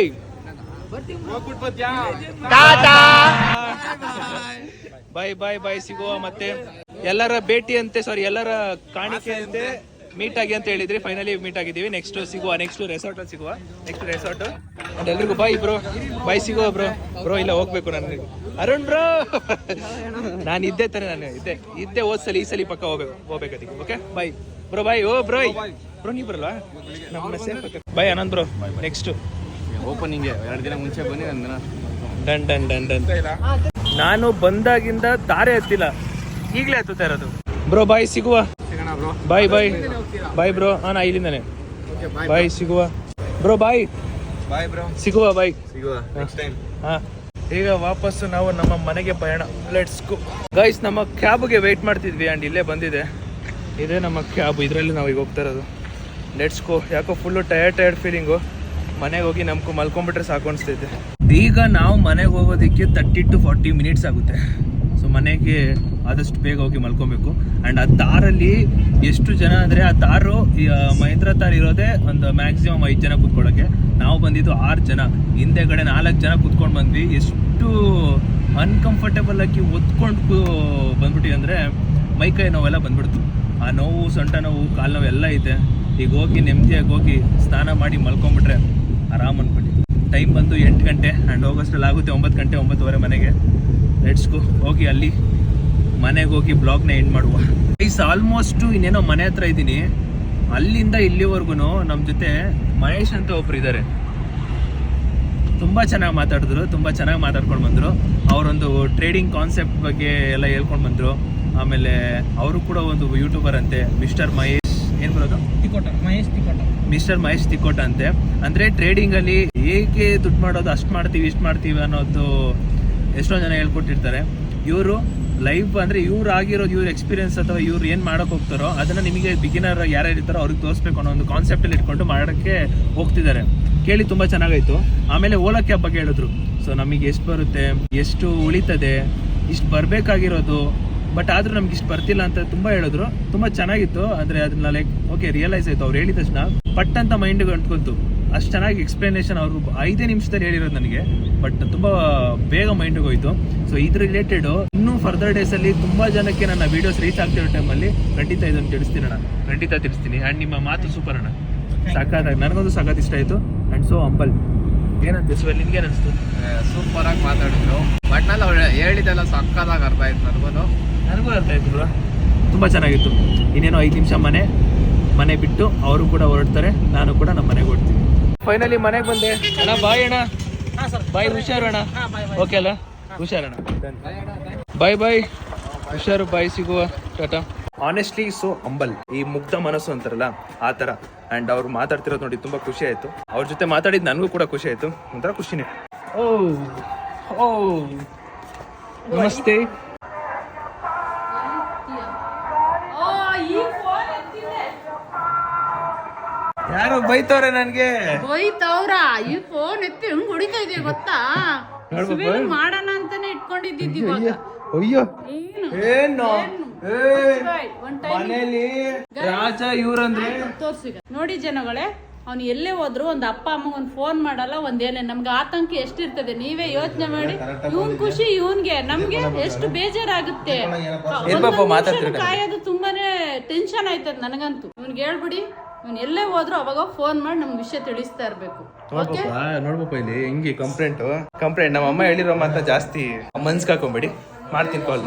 ಬಾಯ್ ಸಿಗುವ. ಮತ್ತೆ ಎಲ್ಲರ ಭೇಟಿ ಅಂತೆ, ಎಲ್ಲರ ಕಾಣಿಕೆ ಅಂತೆ, ಮೀಟ್ ಆಗಿ ಅಂತ ಹೇಳಿದ್ರಿ. ಫೈನಲಿ ಮೀಟ್ ಆಗಿದ್ದೀವಿ. ನೆಕ್ಸ್ಟ್ ರೆಸಾರ್ಟ್ ಅಲ್ಲಿ ಸಿಗುವ. ಎಲ್ರಿಗೂ ಬಾಯ್ ಬ್ರೋ, ಬಾಯ್ ಸಿಗುವ ಬ್ರೋ. ಇಲ್ಲ ಹೋಗ್ಬೇಕು ನನಗೆ. ಅರುಣ್ ಬ್ರೋ, ನಾನು ಇದ್ದೆ ತಾನೆ, ನಾನು ಇದ್ದೆ ಹೋದ್ಸಲಿ. ಈ ಸಲಿ ಪಕ್ಕ ಹೋಗ್ಬೇಕು ಅದಕ್ಕೆ. ಓಕೆ ಬಾಯ್ ಬ್ರೋ, ಬಾಯ್. ಓ ಬ್ರೋ ನೀ ಬರಲ್ಲ ನಮ್ಮ ಸೇಮ್ ಪಕ್ಕ. ಬಾಯ್ ಆನಂದ್ ಬ್ರೋ. ನೆಕ್ಸ್ಟ್ ಓಪನಿಂಗ್ 2 ದಿನ ಮುಂಚೆ ಬನ್ನಿ. ಡನ್. ನಾನು ಬಂದಾಗಿಂದ ತಾರೆ ಹತ್ತಿಲ್ಲ, ಈಗಲೇ ಹತ್ತುತ್ತಾ ಇರೋದು. ಬ್ರೋ ಬಾಯ್ ಸಿಗುವ. Bye bro. ನಾ ಇಲ್ಲಿಂದಾನೆ. ಬಾಯ್ ಸಿಗುವ ಬ್ರೋ. Bye bro. ಸಿಗುವ. ಬಾಯ್ ಹಾ. ಈಗ ವಾಪಸ್ಸು ನಾವು ನಮ್ಮ ಮನೆಗೆ ಪಯಣ. Let's go guys. ನಮ್ಮ ಕ್ಯಾಬ್ಗೆ ವೆಯ್ಟ್ ಮಾಡ್ತಿದ್ವಿ ಆ್ಯಂಡ್ ಇಲ್ಲೇ ಬಂದಿದೆ. ಇದೇ ನಮ್ಮ ಕ್ಯಾಬ್, ಇದರಲ್ಲಿ ನಾವು ಈಗ ಹೋಗ್ತಾ ಇರೋದು. Let's go. ಯಾಕೋ ಫುಲ್ಲು ಟಯರ್ಡ್ ಫೀಲಿಂಗು. ಮನೆಗೆ ಹೋಗಿ ಮಲ್ಕೊಂಡ್ಬಿಟ್ರೆ ಸಾಕು ಅನಿಸ್ತೈತೆ. ಈಗ ನಾವು ಮನೆಗೆ ಹೋಗೋದಕ್ಕೆ 30 to 40 ಮಿನಿಟ್ಸ್ ಆಗುತ್ತೆ. ಸೊ ಮನೆಗೆ ಆದಷ್ಟು ಬೇಗ ಹೋಗಿ ಮಲ್ಕೊಬೇಕು. ಆ್ಯಂಡ್ ಆ ತಾರಲ್ಲಿ ಎಷ್ಟು ಜನ ಅಂದರೆ, ಆ ತಾರು ಮಹೇಂದ್ರ ತಾರ್ ಇರೋದೇ ಒಂದು ಮ್ಯಾಕ್ಸಿಮಮ್ 5 ಜನ ಕೂತ್ಕೊಳ್ಳೋಕ್ಕೆ. ನಾವು ಬಂದಿದ್ದು 6 ಜನ, ಹಿಂದೆಗಡೆ 4 ಜನ ಕೂತ್ಕೊಂಡು ಬಂದ್ವಿ. ಎಷ್ಟು ಅನ್ಕಂಫರ್ಟೇಬಲ್ ಆಗಿ ಒತ್ಕೊಂಡು ಬಂದ್ಬಿಟ್ಟು ಅಂದರೆ ಮೈಕೈ ನೋವೆಲ್ಲ ಬಂದ್ಬಿಡ್ತು. ಆ ನೋವು, ಸೊಂಟ ನೋವು, ಕಾಲು ನೋವು ಎಲ್ಲ ಐತೆ. ಈಗ ಹೋಗಿ ನೆಮ್ಮದಿಯಾಗಿ ಹೋಗಿ ಸ್ನಾನ ಮಾಡಿ ಮಲ್ಕೊಂಡ್ಬಿಟ್ರೆ ಆರಾಮ್ ಅನ್ಕೊಂಡು. ಟೈಮ್ ಬಂದು 8 ಗಂಟೆ ಆ್ಯಂಡ್ ಹೋಗೋಷ್ಟರಲ್ಲಿ ಆಗುತ್ತೆ 9 ಗಂಟೆ 9:30 ಮನೆಗೆ. Let's go. ಹೋಗಿ ಅಲ್ಲಿ ಮನೆಗೆ ಹೋಗಿ ಬ್ಲಾಗ್ನ ಎಂಡ್ ಮಾಡುವ. ಗೈಸ್, ಆಲ್ಮೋಸ್ಟ್ ಇನ್ನೇನೋ ಮನೆ ಹತ್ರ ಇದ್ದೀನಿ. ಅಲ್ಲಿಂದ ಇಲ್ಲಿವರೆಗೂ ನಮ್ಮ ಜೊತೆ ಮಹೇಶ್ ಅಂತ ಒಬ್ರು ಇದ್ದಾರೆ. ತುಂಬ ಚೆನ್ನಾಗಿ ಮಾತಾಡಿದ್ರು, ತುಂಬ ಚೆನ್ನಾಗಿ ಮಾತಾಡ್ಕೊಂಡು ಬಂದರು. ಅವರೊಂದು ಟ್ರೇಡಿಂಗ್ ಕಾನ್ಸೆಪ್ಟ್ ಬಗ್ಗೆ ಎಲ್ಲ ಹೇಳ್ಕೊಂಡು ಬಂದರು. ಆಮೇಲೆ ಅವರು ಕೂಡ ಒಂದು ಯೂಟ್ಯೂಬರ್ ಅಂತೆ, ಮಿಸ್ಟರ್ ಮಹೇಶ್ ತಿಕೋಟ ಅಂತೆ. ಅಂದರೆ ಟ್ರೇಡಿಂಗಲ್ಲಿ ಹೇಗೆ ದುಡ್ಡು ಮಾಡೋದು, ಅಷ್ಟು ಮಾಡ್ತೀವಿ ಇಷ್ಟು ಮಾಡ್ತೀವಿ ಅನ್ನೋದು ಎಷ್ಟೊಂದು ಜನ ಹೇಳ್ಕೊಟ್ಟಿರ್ತಾರೆ. ಇವರು ಲೈಫ್ ಅಂದರೆ ಇವ್ರು ಆಗಿರೋದು, ಇವ್ರ ಎಕ್ಸ್ಪೀರಿಯನ್ಸ್ ಅಥವಾ ಇವ್ರು ಏನು ಮಾಡೋಕೆ ಹೋಗ್ತಾರೋ ಅದನ್ನು ನಿಮಗೆ ಬಿಗಿನರ್ ಯಾರು ಇರ್ತಾರೋ ಅವ್ರಿಗೆ ತೋರಿಸ್ಬೇಕು ಅನ್ನೋ ಒಂದು ಕಾನ್ಸೆಪ್ಟಲ್ಲಿ ಇಟ್ಕೊಂಡು ಮಾಡೋಕ್ಕೆ ಹೋಗ್ತಿದ್ದಾರೆ. ಕೇಳಿ ತುಂಬ ಚೆನ್ನಾಗಾಯಿತು. ಆಮೇಲೆ ಓಲಾ ಕ್ಯಾಬ್ ಬಗ್ಗೆ ಹೇಳಿದ್ರು. ಸೊ ನಮಗೆ ಎಷ್ಟು ಬರುತ್ತೆ, ಎಷ್ಟು ಉಳಿತದೆ, ಇಷ್ಟು ಬರಬೇಕಾಗಿರೋದು, ಬಟ್ ಆದರೂ ನಮ್ಗೆ ಇಷ್ಟು ಬರ್ತಿಲ್ಲ ಅಂತ ತುಂಬ ಹೇಳಿದ್ರು. ತುಂಬ ಚೆನ್ನಾಗಿತ್ತು. ಅಂದರೆ ಅದನ್ನ ಲೈಕ್ ಓಕೆ ರಿಯಲೈಸ್ ಆಯಿತು. ಅವ್ರು ಹೇಳಿದ ತಕ್ಷಣ ಪಟ್ ಅಂತ ಮೈಂಡಿಗೆ ಅಂಟ್ಕೊಂತು. ಅಷ್ಟು ಚೆನ್ನಾಗಿ ಎಕ್ಸ್ಪ್ಲನೇಷನ್ ಅವರು 5 ನಿಮಿಷದಲ್ಲಿ ಹೇಳಿರೋದು ನನಗೆ, ಬಟ್ ತುಂಬ ಬೇಗ ಮೈಂಡಿಗೆ ಹೋಯಿತು. ಸೊ ಇದ್ರ ರಿಲೇಟೆಡು ಇನ್ನೂ ಫರ್ದರ್ ಡೇಸಲ್ಲಿ ತುಂಬ ಜನಕ್ಕೆ ನನ್ನ ವೀಡಿಯೋಸ್ ರೀಚ್ ಆಗ್ತಿರೋ ಟೈಮಲ್ಲಿ ಖಂಡಿತ ಇದನ್ನು ತಿಳಿಸ್ತೀನಿ. ಆ್ಯಂಡ್ ನಿಮ್ಮ ಮಾತು ಸೂಪರ್ ಅಣ್ಣ. ಸಖತ್ತಾಗಿ ನನಗಂತೂ ಸಖತ್ ಇಷ್ಟ ಆಯಿತು. ಆ್ಯಂಡ್ ಸೊ ಅಂಬಲ್ ಏನಂತ ಸ್ವೆಲ್ ನಿಮ್ಗೆ ಅನಿಸ್ತು? ಸೂಪರ್ ಆಗಿ ಮಾತಾಡಿದ್ರು. ಒಟ್ನಲ್ಲಿ ಅವ್ರು ಹೇಳಿದೆಲ್ಲ ಸಕ್ಕದಾಗಿ ಅರ್ಥ ಆಯ್ತು ನನಗೂ ಅರ್ಥ ಆಯ್ತು ಬ್ರೋ, ತುಂಬ ಚೆನ್ನಾಗಿತ್ತು. ಇನ್ನೇನೋ 5 ನಿಮಿಷ ಮನೆ ಬಿಟ್ಟು ಅವರು ಕೂಡ ಹೊರಡ್ತಾರೆ, ನಾನು ಕೂಡ ನಮ್ಮ ಮನೆಗೆ ಹೊಡ್ತೀನಿ. ಫೈನಲಿ ಮನೆಗೆ ಬಂದೆ ಅಣ್ಣ. ಬಾಯ್ ಅಣ್ಣ. ಬಾಯ್, ಹುಷಾರು ಅಣ್ಣ. ಓಕೆ ಅಲ್ಲ, ಹುಷಾರಣ್ಣ. ಬಾಯ್ ಹುಷಾರು, ಬಾಯ್, ಸಿಗುವ, ಟಾಟಾ. ಆನೆಸ್ಟ್ಲಿ ಸೊ ಅಂಬಲ್, ಈ ಮುಗ್ಧ ಮನಸ್ಸು ಅಂತಾರಲ್ಲ ಆ ಥರ. ಆ್ಯಂಡ್ ಅವ್ರು ಮಾತಾಡ್ತಿರೋದು ನೋಡಿ ತುಂಬ ಖುಷಿ ಆಯಿತು. ಅವ್ರ ಜೊತೆ ಮಾತಾಡಿದ್ದು ನನಗೂ ಕೂಡ ಖುಷಿ ಆಯಿತು, ಒಂಥರ ಖುಷಿನೇ. ಓ ನಮಸ್ತೆ. ಯಾರೋ ಬೈತವ್ರೆ ನನ್ಗೆ. ಹೋಯ್ತವ್ರ ಈ ಫೋನ್ ಎತ್ತಿ ಹೆಂಗ್ ಹೊಡಿತಾ ಇದೆಯಾ ಗೊತ್ತಾ? ಮಾಡೋಣ ಅಂತಾನೆ ಇಟ್ಕೊಂಡಿದ್ದಿದ್ದು ಇವಾಗ. ಅಯ್ಯೋ ಏನು ಮನೇಲಿ ರಾಜ ಇವ್ರಂದ್ರೆ ತೋರ್ಸಿಗ ನೋಡಿ ಜನಗಳೇ, ಅವ್ನು ಎಲ್ಲೇ ಹೋದ್ರು ಒಂದ್ ಅಪ್ಪ ಅಮ್ಮ ಒಂದ್ ಫೋನ್ ಮಾಡಲ್ಲ, ಒಂದೇನೆ. ನಮ್ಗೆ ಆತಂಕ ಎಷ್ಟಿರ್ತದೆ ನೀವೇ ಯೋಚನೆ ಮಾಡಿ. ಇವನ್ ಖುಷಿ ಇವನ್ಗೆ, ನಮ್ಗೆ ಎಷ್ಟು ಬೇಜಾರಾಗುತ್ತೆ. ಕಾಯೋದು ತುಂಬಾನೇ ಟೆನ್ಷನ್ ಆಯ್ತದ ನನಗಂತೂ. ಇವ್ನ್ಗೆ ಹೇಳ್ಬಿಡಿ, ಇವ್ನು ಎಲ್ಲೇ ಹೋದ್ರು ಅವಾಗ ಫೋನ್ ಮಾಡಿ ನಮ್ಗೆ ವಿಷಯ ತಿಳಿಸ್ತಾ ಇರ್ಬೇಕು. ನೋಡ್ಬಪ್ಪ ಇಲ್ಲಿ ಹೆಂಗೆ ಕಂಪ್ಲೇಂಟ್ ನಮ್ಮ ಅಮ್ಮ ಹೇಳಿರೋ ಮಾತ್ರ ಜಾಸ್ತಿ ಮನ್ಸ್ಗೆ ಹಾಕೊಂಬೇಡಿ. ಮಾಡ್ತೀನಿ ಕಾಲ್.